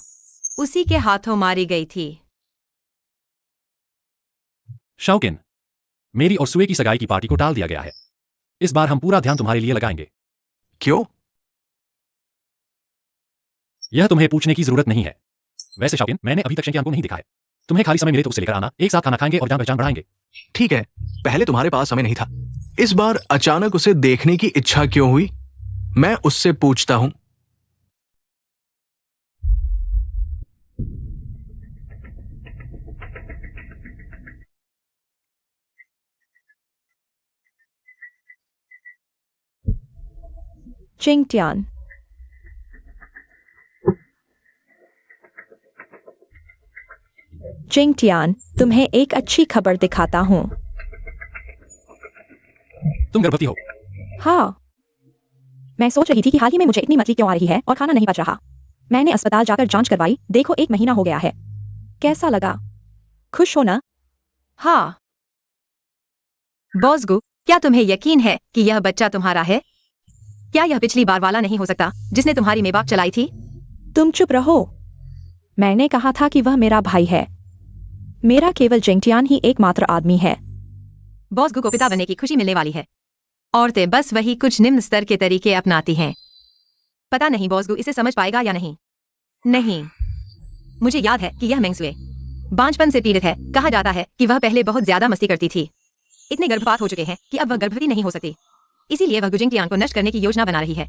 उसी के हाथों मारी गई थी। शाओकिन, मेरी और सुए की सगाई की पार्टी को टाल दिया गया है। इस बार हम पूरा ध्यान तुम्हारे लिए लगाएंगे। क्यों? यह तुम्हें पूछने की जरूरत नहीं है। वैसे शाओकिन, मैंने अभी तक शेंकियान को नहीं देखा है। तुम्हें खाली समय मिले तो उसे लेकर आना, एक साथ खाना खाएंगे और जान पहचान बढ़ाएंगे। ठीक है, पहले तुम्हारे पास समय नहीं था। इस बार अचानक उसे देखने की इच्छा क्यों हुई? मैं उससे पूछता हूं। चिंगटियान, चिंगटियान, तुम्हें एक अच्छी खबर दिखाता हूँ। तुम गर्भवती हो। हाँ, मैं सोच रही थी कि हाल ही में मुझे इतनी मछली क्यों आ रही है और खाना नहीं पच रहा। मैंने अस्पताल जाकर जांच करवाई, देखो 1 महीना हो गया है। कैसा लगा? खुश हो ना? हाँ बॉस गु, क्या तुम्हें यकीन है कि यह बच्चा तुम्हारा है? क्या यह पिछली बार वाला नहीं हो सकता जिसने तुम्हारी मेबाक चलाई थी? तुम चुप रहो। मैंने कहा था कि वह मेरा भाई है। मेरा केवल चिंगटियान ही एकमात्र आदमी है। बॉस गु को पिता बनने की खुशी मिलने वाली है। औरतें बस वही कुछ निम्न स्तर के तरीके अपनाती हैं। पता नहीं बॉस गु इसे समझ पाएगा या नहीं। नहीं, मुझे याद है कि यह मेंगसुए बांझपन से पीड़ित है। कहा जाता है कि वह पहले बहुत ज्यादा मस्ती करती थी। इतने गर्भपात हो चुके हैं कि अब वह गर्भवती नहीं हो सकती। इसीलिए वह गुजिंगटियान को नष्ट करने की योजना बना रही है,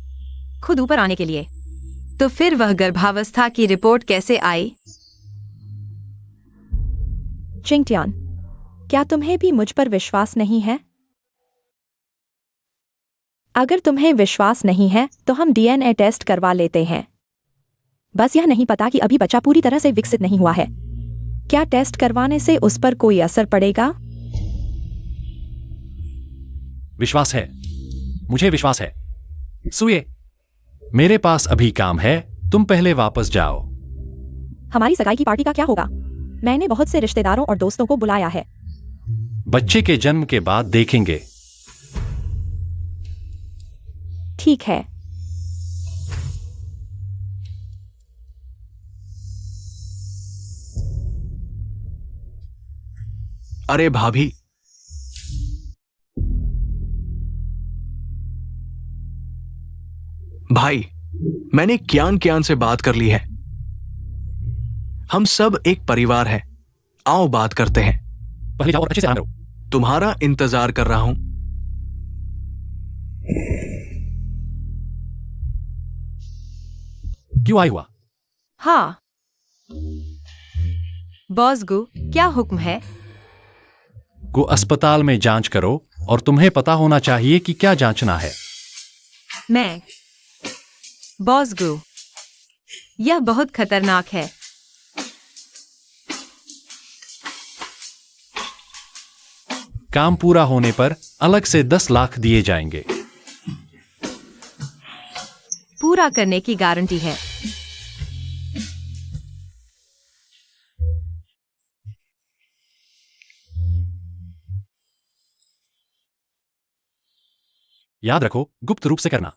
खुद ऊपर आने के लिए। तो फिर वह गर्भावस्था की रिपोर्ट कैसे आई? चिंगटियान, क्या तुम्हें भी मुझ पर विश्वास नहीं है? अगर तुम्हें विश्वास नहीं है तो हम डीएनए टेस्ट करवा लेते हैं। बस यह नहीं पता कि अभी बच्चा पूरी तरह से विकसित नहीं हुआ है। क्या टेस्ट करवाने से उस पर कोई असर पड़ेगा? विश्वास है, मुझे विश्वास है। सुए, मेरे पास अभी काम है, तुम पहले वापस जाओ। हमारी सगाई की पार्टी का क्या होगा? मैंने बहुत से रिश्तेदारों और दोस्तों को बुलाया है। बच्चे के जन्म के बाद देखेंगे। ठीक है। अरे भाभी, भाई, मैंने क्यान क्यान से बात कर ली है। हम सब एक परिवार है। आओ बात करते हैं। पहले जाओ और अच्छे से आराम करो। तुम्हारा इंतजार कर रहा हूं। क्यों आई हुआ? हाँ बॉस गु, क्या हुक्म है? को अस्पताल में जांच करो और तुम्हें पता होना चाहिए कि क्या जांचना है। मैं बॉस गु, यह बहुत खतरनाक है। काम पूरा होने पर अलग से 10 लाख दिए जाएंगे। पूरा करने की गारंटी है। याद रखो, गुप्त रूप से करना।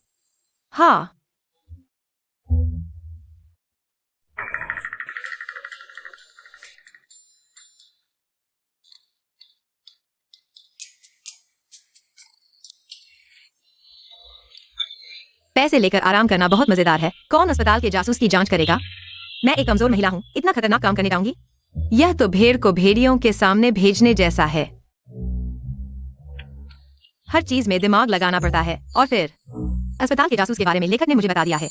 हाँ पैसे लेकर आराम करना बहुत मजेदार है। कौन अस्पताल के जासूस की जांच करेगा? मैं एक कमजोर महिला हूँ, इतना खतरनाक काम करने जाऊंगी? यह तो भेड़ को भेड़ियों के सामने भेजने जैसा है। हर चीज में दिमाग लगाना पड़ता है। और फिर अस्पताल के जासूस के बारे में लेखक ने मुझे बता दिया है।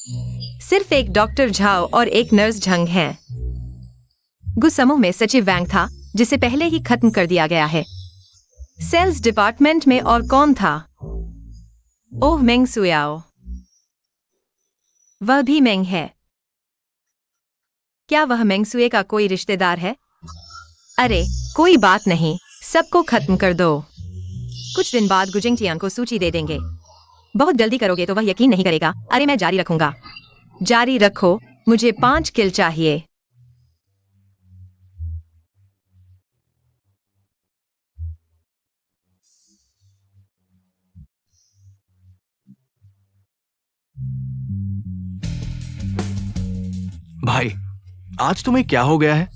सिर्फ एक डॉक्टर झाओ और एक नर्स झंग हैं। गुस समूह में सचिव वैंग था, जिसे पहले ही खत्म कर दिया गया है। सेल्स डिपार्टमेंट में और कौन था? ओह, मेंग सुयाओ। वह भी मेंग है। क्या वह मेंगसुए का कोई रिश्तेदार है? अरे कोई बात नहीं, सबको खत्म कर दो। कुछ दिन बाद गुजिंगटियान को सूची दे देंगे। बहुत जल्दी करोगे तो वह यकीन नहीं करेगा। अरे मैं जारी रखूंगा। जारी रखो, मुझे 5 किल चाहिए। भाई, आज तुम्हें क्या हो गया है?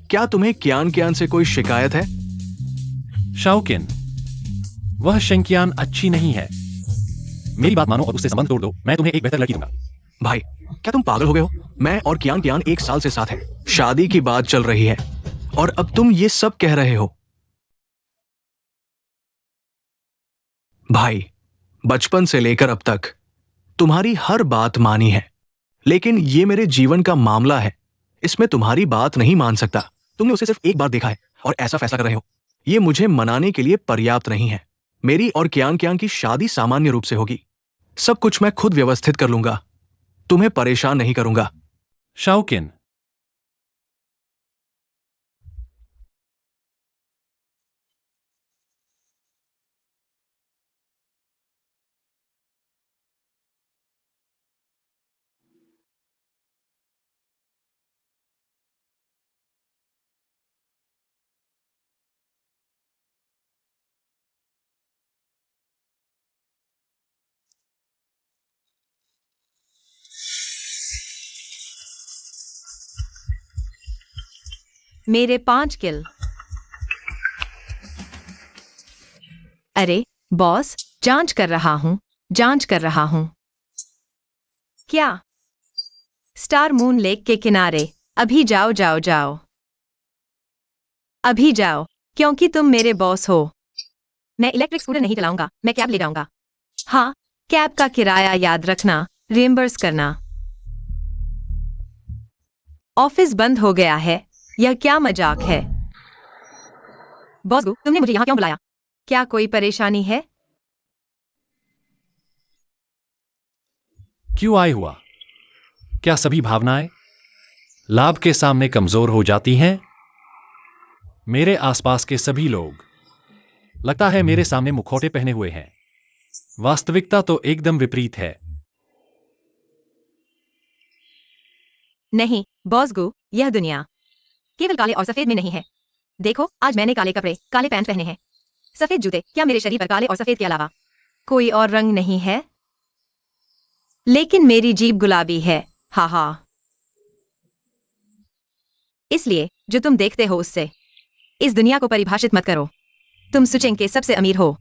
क्या तुम्हें क्यान क्यान से कोई शिकायत है? शाओकिन, वह शंकियान अच्छी नहीं है। मेरी बात मानो और उससे संबंध तोड़ दो। मैं तुम्हें एक बेहतर लड़की दूंगा। भाई, क्या तुम पागल हो गए हो? मैं और क्यान क्यान 1 साल से साथ हैं। शादी की बात चल रही है और अब तुम ये सब कह रहे हो। भाई, बचपन से लेकर अब तक तुम्हारी हर बात मानी है, लेकिन ये मेरे जीवन का मामला है। इसमें तुम्हारी बात नहीं मान सकता। तुमने उसे सिर्फ एक बार देखा है और ऐसा फैसला कर रहे हो। ये मुझे मनाने के लिए पर्याप्त नहीं है। मेरी और क्यान क्यान की शादी सामान्य रूप से होगी। सब कुछ मैं खुद व्यवस्थित कर लूंगा। तुम्हें परेशान नहीं करूंगा। शाओकिन, मेरे 5 किल। अरे बॉस, जांच कर रहा हूं। क्या? स्टार मून लेक के किनारे। अभी जाओ। अभी जाओ, क्योंकि तुम मेरे बॉस हो। मैं इलेक्ट्रिक स्कूटर नहीं चलाऊंगा, मैं कैब ले जाऊंगा। हाँ, कैब का किराया याद रखना, रिएम्बर्स करना। ऑफिस बंद हो गया है। यह क्या मजाक है? बॉस गु, तुमने मुझे यहां क्यों बुलाया? क्या कोई परेशानी है? क्यों आए हुआ? क्या सभी भावनाएं लाभ के सामने कमजोर हो जाती हैं? मेरे आसपास के सभी लोग लगता है मेरे सामने मुखौटे पहने हुए हैं। वास्तविकता तो एकदम विपरीत है। नहीं बॉस गु, यह दुनिया केवल काले और सफेद में नहीं है। देखो, आज मैंने काले कपड़े, काले पैंट पहने हैं, सफेद जूते। क्या मेरे शरीर पर काले और सफेद के अलावा कोई और रंग नहीं है? लेकिन मेरी जीभ गुलाबी है। हा। इसलिए जो तुम देखते हो उससे इस दुनिया को परिभाषित मत करो। तुम सुचेंग के सबसे अमीर हो।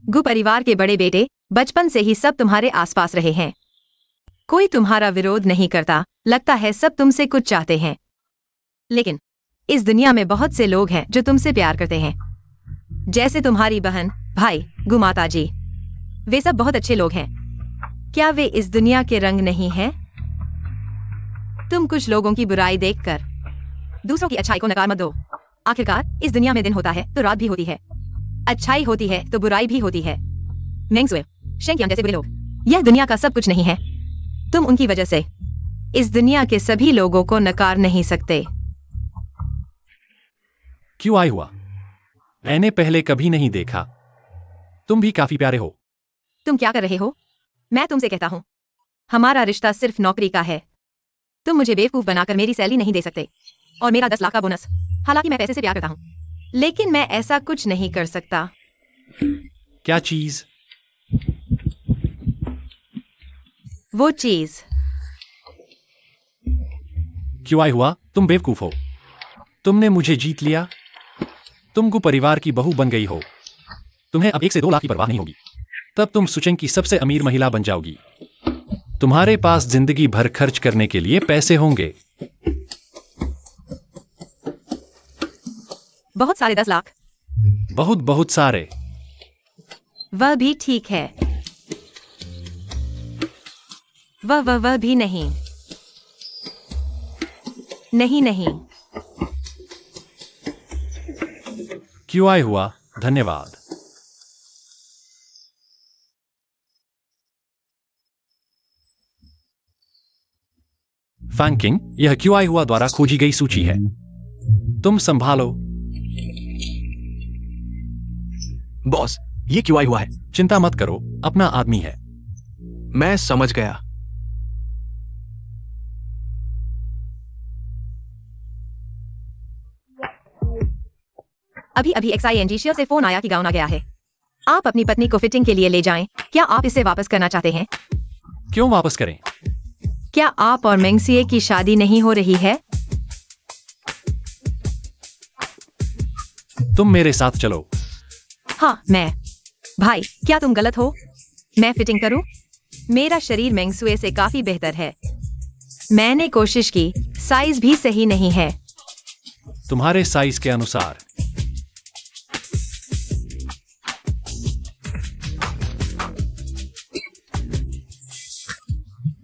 गु परिवार के बड़े बेटे, बचपन से ही सब तुम्हारे आसपास रहे हैं। कोई तुम्हारा विरोध नहीं करता। लगता है सब तुमसे कुछ चाहते हैं। लेकिन इस दुनिया में बहुत से लोग हैं जो तुमसे प्यार करते हैं, जैसे तुम्हारी बहन, भाई, गु माता जी। वे सब बहुत अच्छे लोग हैं। क्या वे इस दुनिया के रंग नहीं हैं? तुम कुछ लोगों की बुराई देखकर दूसरों की अच्छाई को नकार मत दो। आखिरकार इस दुनिया में दिन होता है तो रात भी होती है, अच्छाई होती है तो बुराई भी होती है। मेंगसुए, शेंकियांग जैसे बुरे लोग यह दुनिया का सब कुछ नहीं है। तुम उनकी वजह से इस दुनिया के सभी लोगों को नकार नहीं सकते। क्यों आए हुआ? मैंने पहले कभी नहीं देखा। तुम भी काफी प्यारे हो। तुम क्या कर रहे हो? मैं तुमसे कहता हूं, हमारा रिश्ता सिर्फ नौकरी का है। तुम मुझे बेवकूफ बनाकर मेरी सैलरी नहीं दे सकते और मेरा 10 लाख का बोनस। हालांकि मैं पैसे से प्यार करता हूं, लेकिन मैं ऐसा कुछ नहीं कर सकता। क्या चीज? वो चीज। क्यों आए हुआ? तुम बेवकूफ हो। तुमने मुझे जीत लिया। तुम गु परिवार की बहू बन गई हो। तुम्हें अब 1 से 2 लाख की परवाह नहीं होगी। तब तुम सुचेंग की सबसे अमीर महिला बन जाओगी। तुम्हारे पास जिंदगी भर खर्च करने के लिए पैसे होंगे। बहुत सारे 10 लाख। बहुत बहुत सारे। वह भी ठीक है। वह भी नहीं। नहीं। क्यों आए हुआ? धन्यवाद। फैंकिंग, यह क्यों आए हुआ द्वारा खोजी गई सूची है। तुम संभालो। बॉस, ये क्यों हुआ है? चिंता मत करो, अपना आदमी है। मैं समझ गया। अभी एक्साइएनजी से फोन आया कि गाउन आ गया है। आप अपनी पत्नी को फिटिंग के लिए ले जाएं। क्या आप इसे वापस करना चाहते हैं? क्यों वापस करें? क्या आप और मेंगसिए की शादी नहीं हो रही है? तुम मेरे साथ चलो। हाँ, मैं। भाई, क्या तुम गलत हो? मैं फिटिंग करूं? मेरा शरीर मेंगसुए से काफी बेहतर है। मैंने कोशिश की, साइज भी सही नहीं है। तुम्हारे साइज के अनुसार।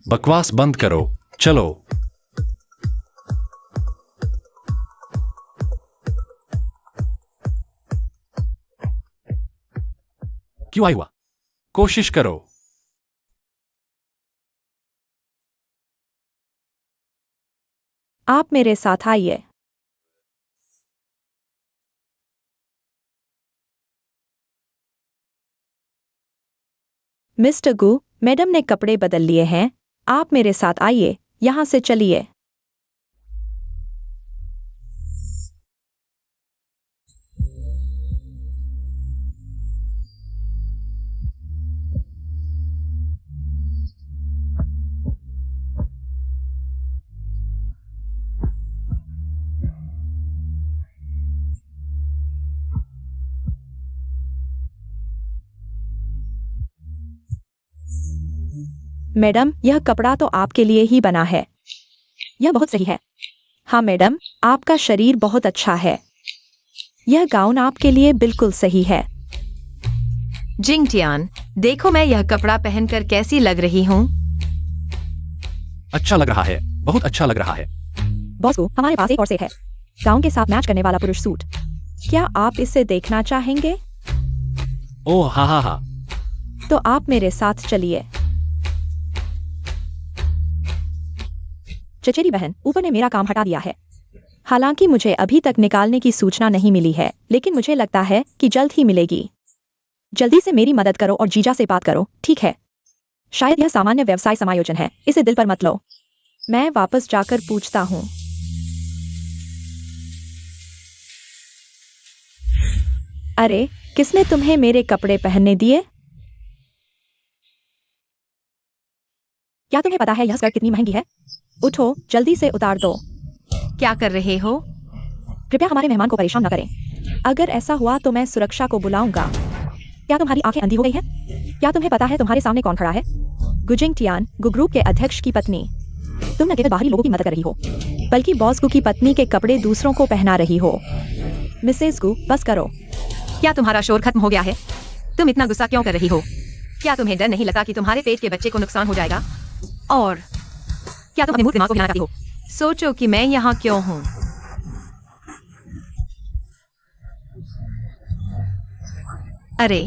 बकवास बंद करो, चलो। क्यों आई हुआ? कोशिश करो। आप मेरे साथ आइए। मिस्टर गु, मैडम ने कपड़े बदल लिए हैं। आप मेरे साथ आइए, यहाँ से चलिए। मैडम, यह कपड़ा तो आपके लिए ही बना है। यह बहुत सही है। हाँ मैडम, आपका शरीर बहुत अच्छा है। यह गाउन आपके लिए बिल्कुल सही है। जिंगटियान, देखो मैं यह कपड़ा पहनकर कैसी लग रही हूँ। अच्छा लग रहा है, बहुत अच्छा लग रहा है। बॉस को हमारे पास एक और सेट है, गाउन के साथ मैच करने वाला पुरुष सूट। क्या आप इसे देखना चाहेंगे? ओह हाँ हाँ हाँ। तो आप मेरे साथ चलिए। चचेरी बहन, ऊपर ने मेरा काम हटा दिया है। हालांकि मुझे अभी तक निकालने की सूचना नहीं मिली है, लेकिन मुझे लगता है कि जल्द ही मिलेगी। जल्दी से मेरी मदद करो और जीजा से बात करो, ठीक है? शायद यह सामान्य व्यवसाय समायोजन है, इसे दिल पर मत लो। मैं वापस जाकर पूछता हूँ। अरे, किसने तुम्हें मेरे कपड़े पहनने दिए? क्या तुम्हें पता है यह स्कर्ट कितनी महंगी है? उठो, जल्दी से उतार दो। क्या कर रहे हो? कृपया हमारे मेहमान को परेशान न करें। अगर ऐसा हुआ तो मैं सुरक्षा को बुलाऊंगा। क्या तुम्हारी आंखें अंधी हो गई हैं? क्या तुम्हें पता है तुम्हारे सामने कौन खड़ा है? गुजिंगटियान, गु ग्रुप के अध्यक्ष की पत्नी। तुम न केवल बाहरी लोगों की मदद कर रही हो, बल्कि बॉस गु की पत्नी के कपड़े दूसरों को पहना रही हो। मिसेस गु, बस करो। क्या तुम्हारा शोर खत्म हो गया है? तुम इतना गुस्सा क्यों कर रही हो? क्या तुम्हें डर नहीं लगता कि तुम्हारे पेट के बच्चे को नुकसान हो जाएगा? और क्या तुम अपने मूर्ख दिमाग को हिलाना चाहती हो? सोचो कि मैं यहाँ क्यों हूँ। अरे,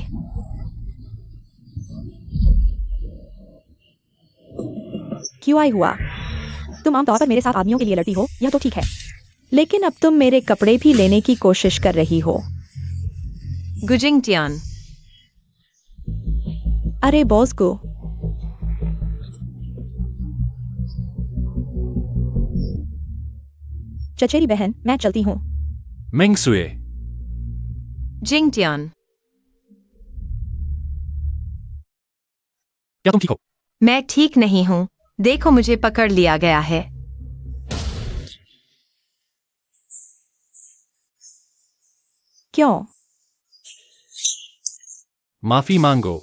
क्यों आई हुआ? तुम आमतौर पर मेरे साथ आदमियों के लिए लड़ती हो, यह तो ठीक है, लेकिन अब तुम मेरे कपड़े भी लेने की कोशिश कर रही हो। गुजिंगटियान, अरे बॉस को। चचेरी बहन, मैं चलती हूँ। मेंगसुए, जिंगटियान, क्या तुम ठीक हो? मैं ठीक नहीं हूँ। देखो मुझे पकड़ लिया गया है। क्यों? माफी मांगो।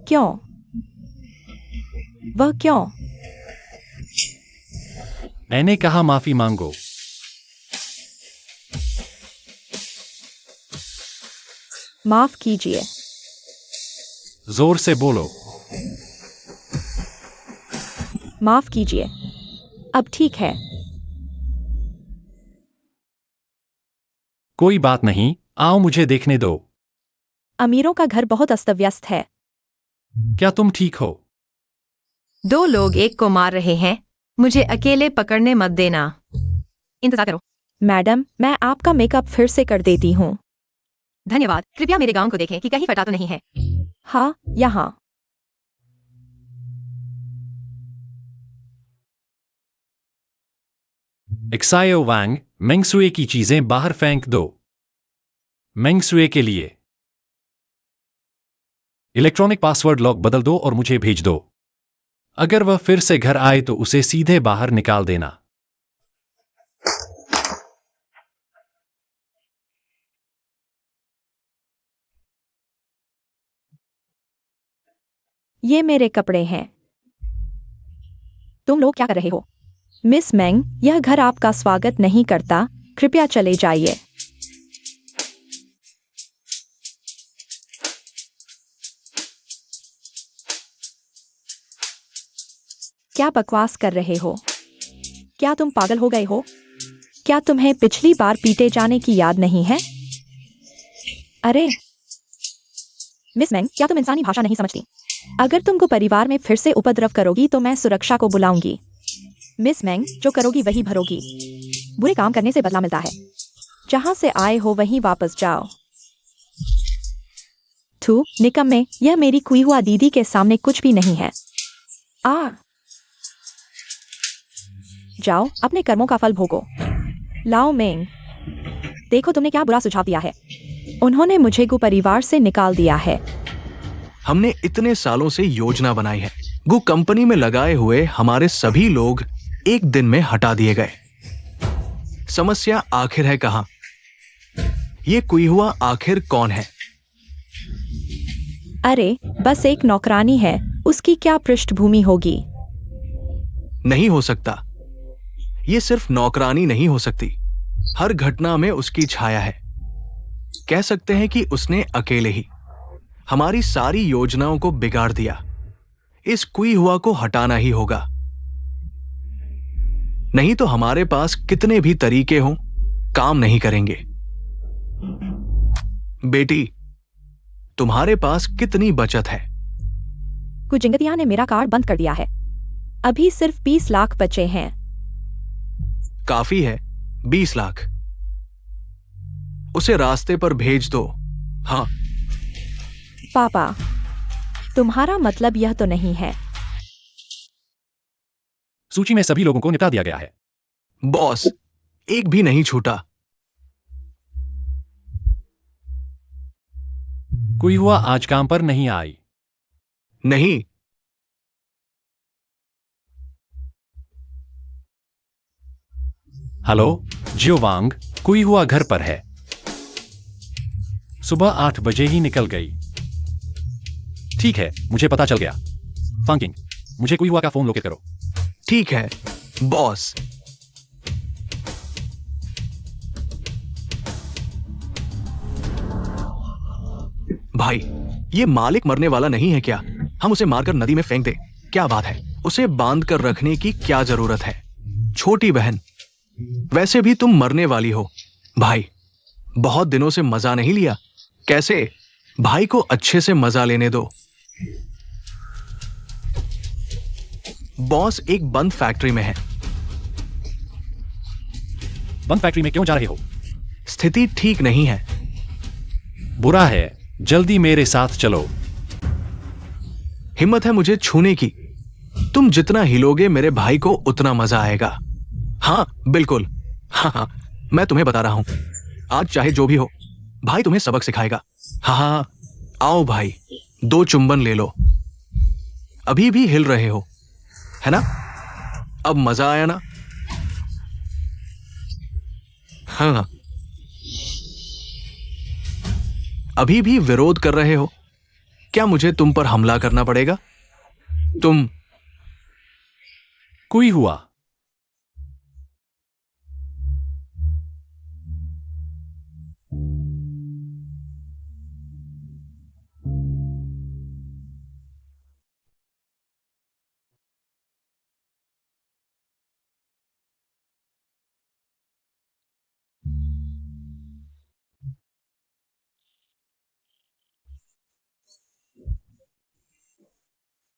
क्यों? वह क्यों? मैंने कहा माफी मांगो। माफ कीजिए। जोर से बोलो। माफ कीजिए। अब ठीक है। कोई बात नहीं, आओ मुझे देखने दो। अमीरों का घर बहुत अस्त व्यस्त है। क्या तुम ठीक हो? 2 लोग एक को मार रहे हैं। मुझे अकेले पकड़ने मत देना। इंतजार करो। मैडम, मैं आपका मेकअप फिर से कर देती हूँ। धन्यवाद। कृपया मेरे गाउन को देखें कि कहीं फटा तो नहीं है। हाँ, यहाँ। एक्सायो वांग, मेंगसुए की चीजें बाहर फेंक दो। मेंगसुए के लिए इलेक्ट्रॉनिक पासवर्ड लॉक बदल दो और मुझे भेज दो। अगर वह फिर से घर आए तो उसे सीधे बाहर निकाल देना। ये मेरे कपड़े हैं। तुम लोग क्या कर रहे हो? मिस मैंग, यह घर आपका स्वागत नहीं करता। कृपया चले जाइए। क्या बकवास कर रहे हो? क्या तुम पागल हो गए हो? क्या तुम्हें पिछली बार पीटे जाने की याद नहीं है? अरे मिस मैंग, क्या तुम इंसानी भाषा नहीं समझती? अगर तुमको परिवार में फिर से उपद्रव करोगी तो मैं सुरक्षा को बुलाऊंगी। मिस मैंग, जो करोगी वही भरोगी। बुरे काम करने से बदला मिलता है। जहां से आए हो वहीं वापस जाओ। थू, निकम्मे, यह मेरी खुई हुआ दीदी के सामने कुछ भी नहीं है। जाओ, अपने कर्मों का फल भोगो। लाओ मेंग, देखो तुमने क्या बुरा सुझाव दिया है। उन्होंने मुझे गु परिवार से निकाल दिया है। हमने इतने सालों से योजना बनाई है। गु कंपनी में लगाए हुए हमारे सभी लोग एक दिन में हटा दिए गए। समस्या आखिर है कहां? ये कोई हुआ आखिर कौन है? अरे बस एक नौकरानी है, उसकी क्या पृष्ठभूमि होगी? नहीं हो सकता। ये सिर्फ नौकरानी नहीं हो सकती। हर घटना में उसकी छाया है। कह सकते हैं कि उसने अकेले ही हमारी सारी योजनाओं को बिगाड़ दिया। इस कुई हुआ को हटाना ही होगा। नहीं तो हमारे पास कितने भी तरीके हों, काम नहीं करेंगे। बेटी, तुम्हारे पास कितनी बचत है? कुजिंगतिया ने मेरा कार्ड बंद कर दिया है। अभी सिर्फ 20 लाख बचे हैं। काफी है, 20 लाख। उसे रास्ते पर भेज दो। हाँ। पापा, तुम्हारा मतलब यह तो नहीं है? सूची में सभी लोगों को निपटा दिया गया है। बॉस, एक भी नहीं छूटा। कोई हुआ आज काम पर नहीं आई। नहीं। हेलो जियोवांग, कोई हुआ घर पर है। सुबह 8 बजे ही निकल गई। ठीक है, मुझे पता चल गया। फंकिंग, मुझे कोई हुआ का फोन लोकेट करो। ठीक है बॉस। भाई, ये मालिक मरने वाला नहीं है क्या? हम उसे मारकर नदी में फेंक दे। क्या बात है? उसे बांध कर रखने की क्या जरूरत है? छोटी बहन, वैसे भी तुम मरने वाली हो। भाई, बहुत दिनों से मजा नहीं लिया। कैसे? भाई को अच्छे से मजा लेने दो। बॉस एक बंद फैक्ट्री में है। बंद फैक्ट्री में क्यों जा रहे हो? स्थिति ठीक नहीं है। बुरा है, जल्दी मेरे साथ चलो। हिम्मत है मुझे छूने की। तुम जितना हिलोगे मेरे भाई को उतना मजा आएगा। हाँ बिल्कुल। हाँ, मैं तुम्हें बता रहा हूं, आज चाहे जो भी हो, भाई तुम्हें सबक सिखाएगा। हाँ, आओ भाई, 2 चुंबन ले लो। अभी भी हिल रहे हो, है ना? अब मजा आया ना? हाँ। अभी भी विरोध कर रहे हो? क्या मुझे तुम पर हमला करना पड़ेगा? तुम कोई हुआ।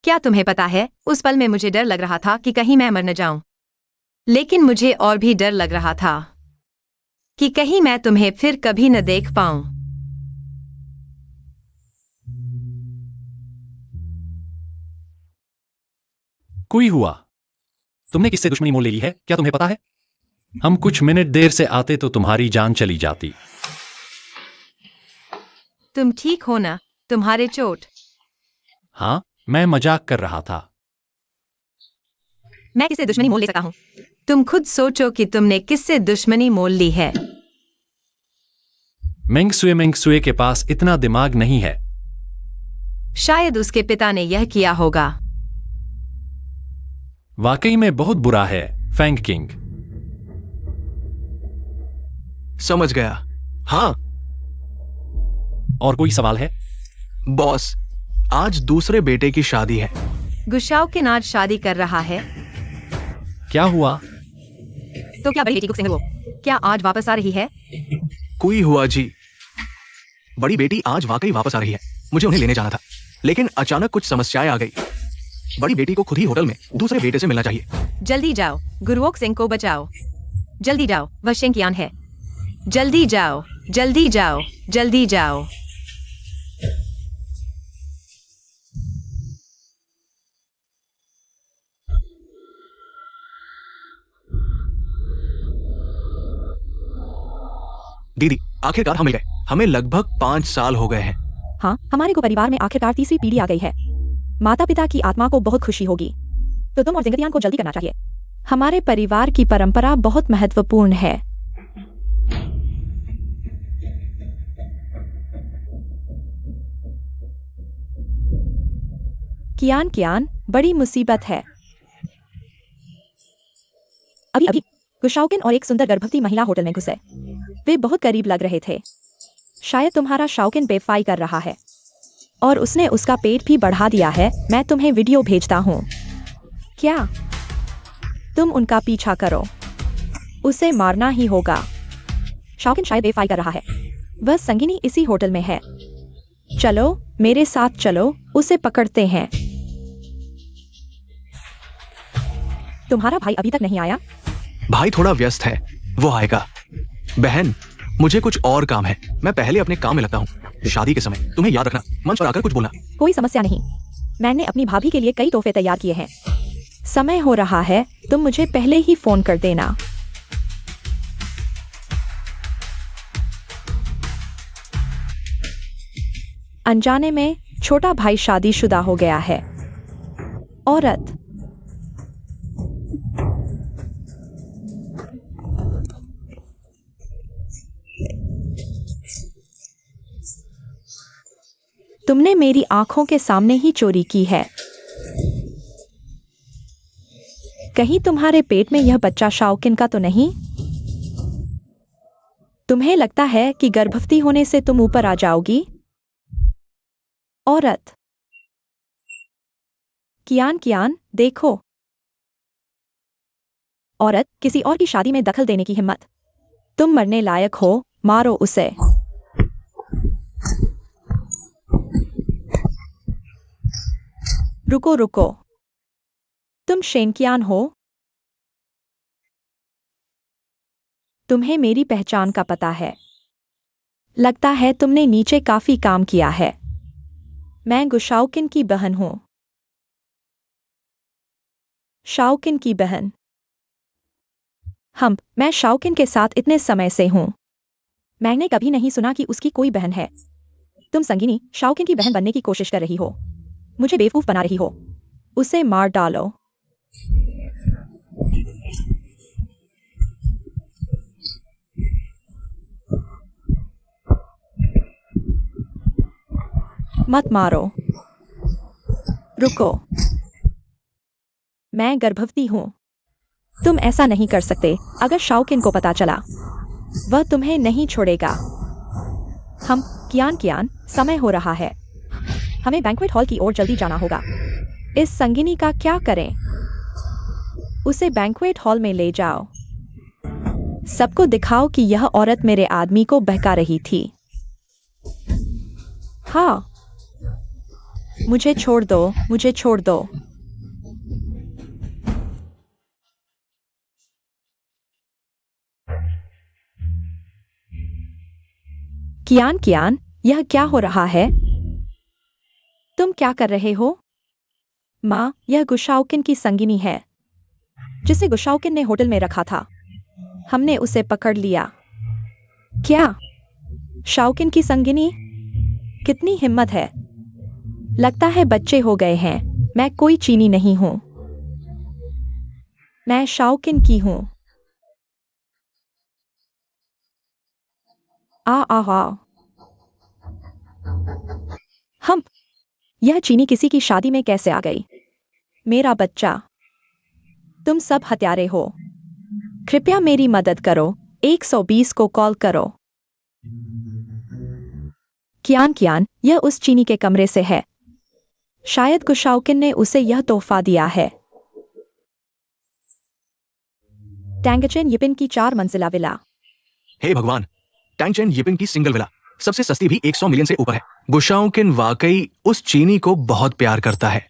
क्या तुम्हें पता है, उस पल में मुझे डर लग रहा था कि कहीं मैं मर न जाऊं। लेकिन मुझे और भी डर लग रहा था कि कहीं मैं तुम्हें फिर कभी न देख पाऊं। कोई हुआ। तुमने किससे दुश्मनी मोल ले ली है, क्या तुम्हें पता है? हम कुछ मिनट देर से आते तो तुम्हारी जान चली जाती। तुम ठीक हो ना? तुम्हारे चोट? हाँ, मैं मजाक कर रहा था। मैं किससे दुश्मनी मोल ले सकता हूँ? तुम खुद सोचो कि तुमने किससे दुश्मनी मोल ली है। मेंगसुए के पास इतना दिमाग नहीं है। शायद उसके पिता ने यह किया होगा। वाकई में बहुत बुरा है, फैंग किंग। समझ गया। हाँ और कोई सवाल है? बॉस, आज दूसरे बेटे की शादी है। गुशाओकिन आज शादी कर रहा है। क्या हुआ? तो क्या बड़ी बेटी गुक वो क्या आज वापस आ रही है? कोई हुआ जी। बड़ी बेटी आज वाकई वापस आ रही है। मुझे उन्हें लेने जाना था, लेकिन अचानक कुछ समस्याएं आ गई। बड़ी बेटी को खुद ही होटल में दूसरे बेटे से मिलना चाहिए। जल्दी जाओ, गुरुओक सिंह को बचाओ। जल्दी जाओ, वह शेंकियान है। जल्दी जाओ, जल्दी जाओ, जल्दी जाओ। दीदी, आखिरकार हम मिल गए। हमें लगभग 5 साल हो गए हैं। हाँ, हमारे को परिवार में आखिरकार तीसरी पीढ़ी आ गई है। माता पिता की आत्मा को बहुत खुशी होगी। तो तुम और जिंगतियान को जल्दी करना चाहिए। हमारे परिवार की परंपरा बहुत महत्वपूर्ण है। कियान बड़ी मुसीबत है। अभी अभी गुशाओकिन और एक सुंदर गर्भवती महिला होटल में घुसे। वे बहुत करीब लग रहे थे। शायद तुम्हारा शाओकिन बेफाई कर रहा है और उसने उसका पेट भी बढ़ा दिया है। मैं तुम्हें वीडियो भेजता हूँ। क्या तुम उनका पीछा करो? उसे मारना ही होगा। शाओकिन शायद बेफाई कर रहा है। वह संगिनी इसी होटल में है। चलो मेरे साथ चलो, उसे पकड़ते हैं। तुम्हारा भाई अभी तक नहीं आया? भाई थोड़ा व्यस्त है, वो आएगा। बहन, मुझे कुछ और काम है। मैं पहले अपने काम में लगता हूँ। शादी के समय तुम्हें याद रखना, मंच पर आकर कुछ बोलना। कोई समस्या नहीं। मैंने अपनी भाभी के लिए कई तोहफे तैयार किए हैं। समय हो रहा है, तुम मुझे पहले ही फोन कर देना। अनजाने में छोटा भाई शादीशुदा हो गया है। औरत तुमने मेरी आंखों के सामने ही चोरी की है। कहीं तुम्हारे पेट में यह बच्चा शाओकिन का तो नहीं? तुम्हें लगता है कि गर्भवती होने से तुम ऊपर आ जाओगी? औरत कियान देखो। औरत, किसी और की शादी में दखल देने की हिम्मत? तुम मरने लायक हो, मारो उसे। रुको, तुम शेंकियान हो? तुम्हें मेरी पहचान का पता है। लगता है तुमने नीचे काफी काम किया है। मैं गुशाओकिन की बहन हूं। शाओकिन की बहन। मैं शाओकिन के साथ इतने समय से हूं। मैंने कभी नहीं सुना कि उसकी कोई बहन है। तुम संगिनी शाओकिन की बहन बनने की कोशिश कर रही हो। मुझे बेवकूफ बना रही हो। उसे मार डालो। मत मारो। रुको, मैं गर्भवती हूं। तुम ऐसा नहीं कर सकते। अगर शाओकिन को पता चला, वह तुम्हें नहीं छोड़ेगा। कियान, समय हो रहा है। हमें बैंक्वेट हॉल की ओर जल्दी जाना होगा। इस संगिनी का क्या करें? उसे बैंक्वेट हॉल में ले जाओ। सबको दिखाओ कि यह औरत मेरे आदमी को बहका रही थी। हाँ, मुझे छोड़ दो। कियान, यह क्या हो रहा है? तुम क्या कर रहे हो? माँ, यह गुशाओकिन की संगिनी है, जिसे गुशाओकिन ने होटल में रखा था। हमने उसे पकड़ लिया। क्या? शाओकिन की संगिनी? कितनी हिम्मत है। लगता है बच्चे हो गए हैं। मैं कोई चीनी नहीं हूं। मैं शाओकिन की हूँ। आ हम यह चीनी किसी की शादी में कैसे आ गई? मेरा बच्चा, तुम सब हत्यारे हो। कृपया मेरी मदद करो। 120 को कॉल करो। कियान, यह उस चीनी के कमरे से है। शायद गुशाओकिन ने उसे यह तोहफा दिया है। टैंगचेन यिपिन की 4 मंजिला विला। हे भगवान, टैंगचेन यिपिन की सिंगल विला सबसे सस्ती भी 100 मिलियन से ऊपर है। गुशाओकिन वाकई उस चीनी को बहुत प्यार करता है।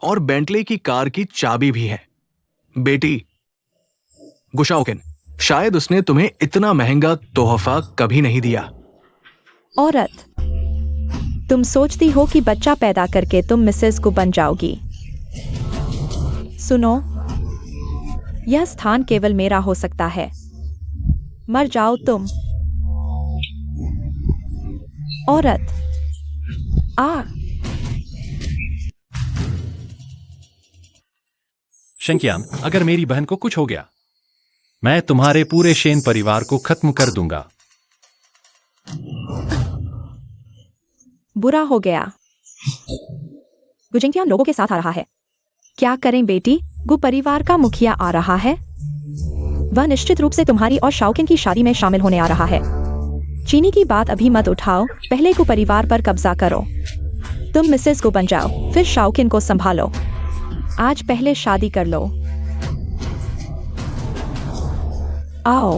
और बेंटले की कार की चाबी भी है। बेटी गुशाओकिन, शायद उसने तुम्हें इतना महंगा तोहफा कभी नहीं दिया। औरत, तुम सोचती हो कि बच्चा पैदा करके तुम मिसेस को बन जाओगी। सुनो, यह स्थान केवल मेरा हो सकता है। मर जाओ तुम। औरत, शंकियान, अगर मेरी बहन को कुछ हो गया, मैं तुम्हारे पूरे शेन परिवार को खत्म कर दूंगा। बुरा हो गया। गुजिंगटियान लोगों के साथ आ रहा है। क्या करें बेटी? गु परिवार का मुखिया आ रहा है। वह निश्चित रूप से तुम्हारी और शाओकिन की शादी में शामिल होने आ रहा है। चीनी की बात अभी मत उठाओ, पहले गु परिवार पर कब्जा करो। तुम मिसेस को बन जाओ, फिर शाओकिन को संभालो। आज पहले शादी कर लो। आओ,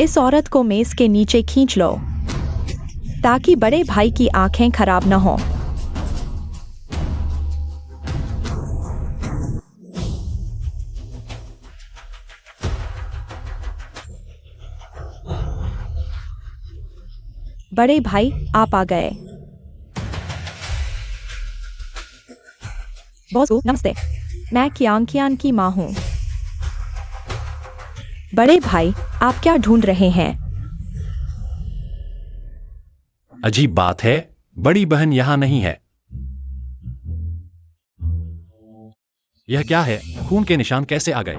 इस औरत को मेज के नीचे खींच लो ताकि बड़े भाई की आंखें खराब न हो। बड़े भाई, आप आ गए। बॉस, नमस्ते। मैं कियान की माँ हूँ। बड़े भाई, आप क्या ढूंढ रहे हैं? अजीब बात है, बड़ी बहन यहाँ नहीं है। यह क्या है? खून के निशान कैसे आ गए?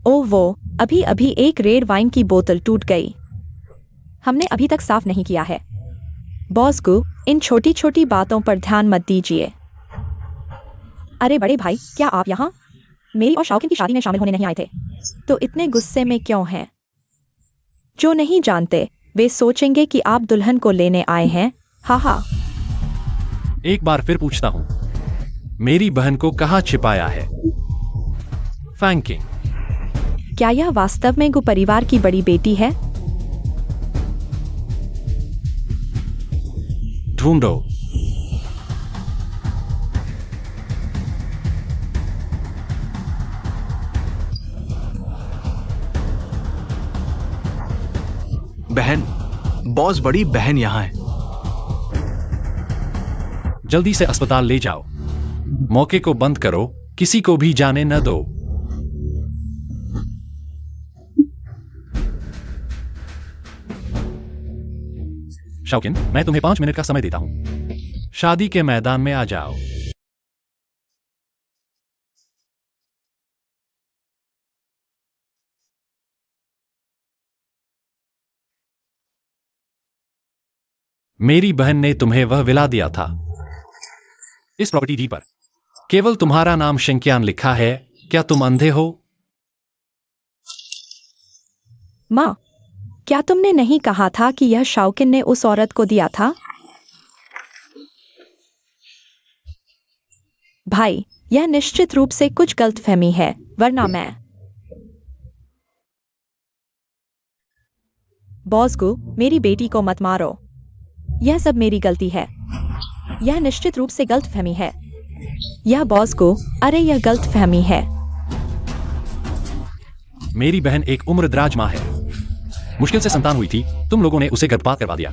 ओह वो, अभी अभी एक रेड वाइन की बोतल टूट गई। हमने अभी तक साफ नहीं किया है। बॉस को इन छोटी छोटी बातों पर ध्यान मत दीजिए। अरे बड़े भाई, क्या आप यहाँ मेरी और शाओकिन की शादी में शामिल होने नहीं आए थे? तो इतने गुस्से में क्यों हैं? जो नहीं जानते वे सोचेंगे कि आप दुल्हन को लेने आए हैं। हा। एक बार फिर पूछता हूँ, मेरी बहन को कहाँ छिपाया है? फैंकिंग। क्या यह वास्तव में गु परिवार की बड़ी बेटी है? ढूंढो। बहन, बॉस बड़ी बहन यहाँ है। जल्दी से अस्पताल ले जाओ। मौके को बंद करो, किसी को भी जाने न दो। शाओकिन, मैं तुम्हें 5 मिनट का समय देता हूं। शादी के मैदान में आ जाओ। मेरी बहन ने तुम्हें वह विला दिया था। इस प्रॉपर्टी डीड पर केवल तुम्हारा नाम शंकियान लिखा है। क्या तुम अंधे हो? माँ, क्या तुमने नहीं कहा था कि यह शाओकिन ने उस औरत को दिया था? भाई, यह निश्चित रूप से कुछ गलतफहमी है, वरना मैं बॉस को मेरी बेटी को मत मारो। यह सब मेरी गलती है। यह निश्चित रूप से गलतफहमी है। यह बॉस को, अरे यह गलतफहमी है। मेरी बहन एक उम्रदराज माँ है। मुश्किल से संतान हुई थी, तुम लोगों ने उसे गर्भपात करवा दिया।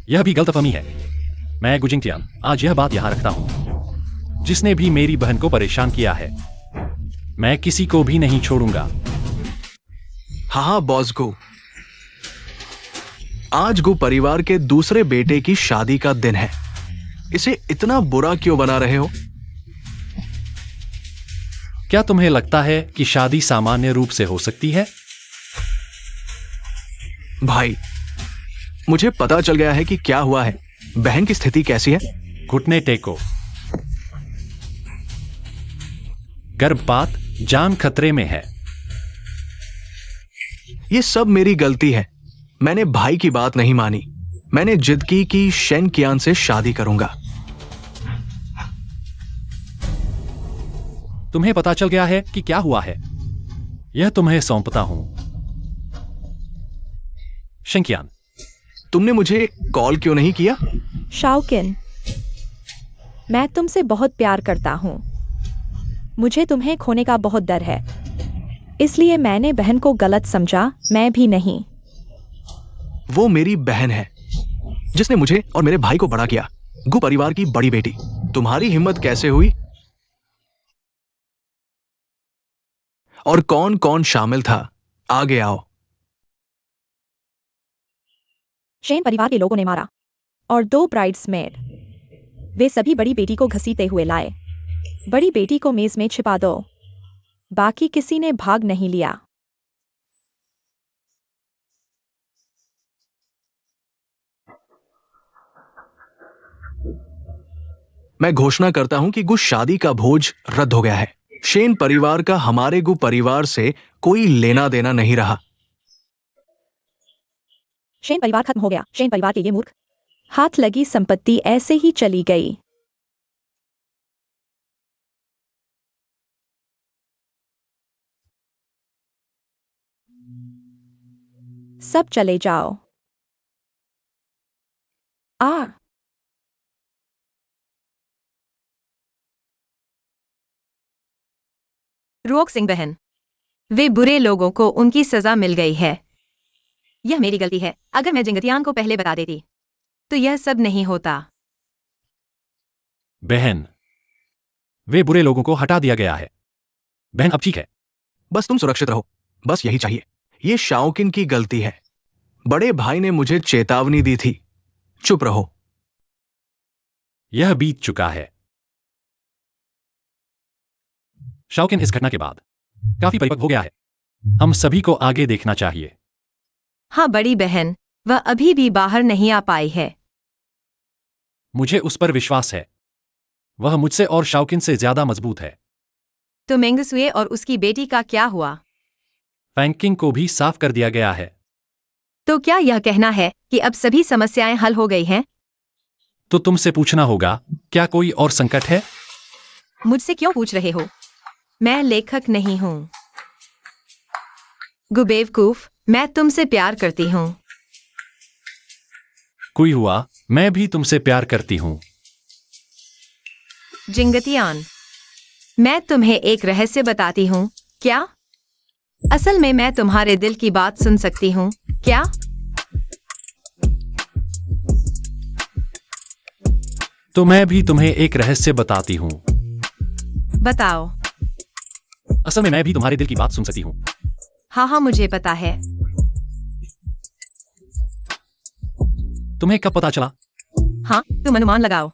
यह भी गलतफहमी है। मैं गुजिंगटियान आज यह बात यहां रखता हूं। जिसने भी मेरी बहन को परेशान किया है, मैं किसी को भी नहीं छोड़ूंगा। हाँ बॉस को, आज गु परिवार के दूसरे बेटे की शादी का दिन है। इसे इतना बुरा क्यों बना रहे हो? क्या तुम्हें लगता है कि शादी सामान्य रूप से हो सकती है? भाई, मुझे पता चल गया है कि क्या हुआ है। बहन की स्थिति कैसी है? घुटने टेको। गर्भपात, जान खतरे में है। ये सब मेरी गलती है। मैंने भाई की बात नहीं मानी। मैंने जिद की कि शेन कियान से शादी करूंगा। तुम्हें पता चल गया है कि क्या हुआ है। यह तुम्हें सौंपता हूं। शंकियान, तुमने मुझे कॉल क्यों नहीं किया? शाओकिन, मैं तुमसे बहुत प्यार करता हूं। मुझे तुम्हें खोने का बहुत डर है, इसलिए मैंने बहन को गलत समझा। मैं भी नहीं। वो मेरी बहन है, जिसने मुझे और मेरे भाई को बड़ा किया। गु परिवार की बड़ी बेटी। तुम्हारी हिम्मत कैसे हुई? और कौन कौन शामिल था? आगे आओ। शेन परिवार के लोगों ने मारा और 2 ब्राइड्समेड। वे सभी बड़ी बेटी को घसीटते हुए लाए। बड़ी बेटी को मेज में छिपा दो। बाकी किसी ने भाग नहीं लिया। मैं घोषणा करता हूं कि गु शादी का भोज रद्द हो गया है। शेन परिवार का हमारे गु परिवार से कोई लेना देना नहीं रहा। शेन परिवार खत्म हो गया। शेन परिवार के ये मूर्ख हाथ लगी संपत्ति ऐसे ही चली गई। सब चले जाओ। रुओक सिंह बहन, वे बुरे लोगों को उनकी सजा मिल गई है। यह मेरी गलती है। अगर मैं जिंगतियान को पहले बता देती तो यह सब नहीं होता। बहन, वे बुरे लोगों को हटा दिया गया है। बहन अब ठीक है। बस तुम सुरक्षित रहो, बस यही चाहिए। ये शाओकिन की गलती है। बड़े भाई ने मुझे चेतावनी दी थी। चुप रहो। यह बीत चुका है। शाओकिन इस घटना के बाद काफी परिपक्व हो गया है। हम सभी को आगे देखना चाहिए। हाँ बड़ी बहन, वह अभी भी बाहर नहीं आ पाई है। मुझे उस पर विश्वास है। वह मुझसे और शाओकिन से ज्यादा मजबूत है। तो मेंगसुए और उसकी बेटी का क्या हुआ? फैंकिंग को भी साफ कर दिया गया है। तो क्या यह कहना है कि अब सभी समस्याएं हल हो गई हैं? तो तुमसे पूछना होगा, क्या कोई और संकट है? मुझसे क्यों पूछ रहे हो? मैं लेखक नहीं हूं। गुबेवकूफ, मैं तुमसे प्यार करती हूं। कोई हुआ, मैं भी तुमसे प्यार करती हूं। जिंगतियान, मैं तुम्हें एक रहस्य बताती हूं, क्या? असल में मैं तुम्हारे दिल की बात सुन सकती हूं, क्या? तो मैं भी तुम्हें एक रहस्य बताती हूं। बताओ। असल में मैं भी तुम्हारे दिल की बात सुन सकती हूं। हाँ, मुझे पता है। तुम्हें कब पता चला? हाँ, तुम अनुमान लगाओ।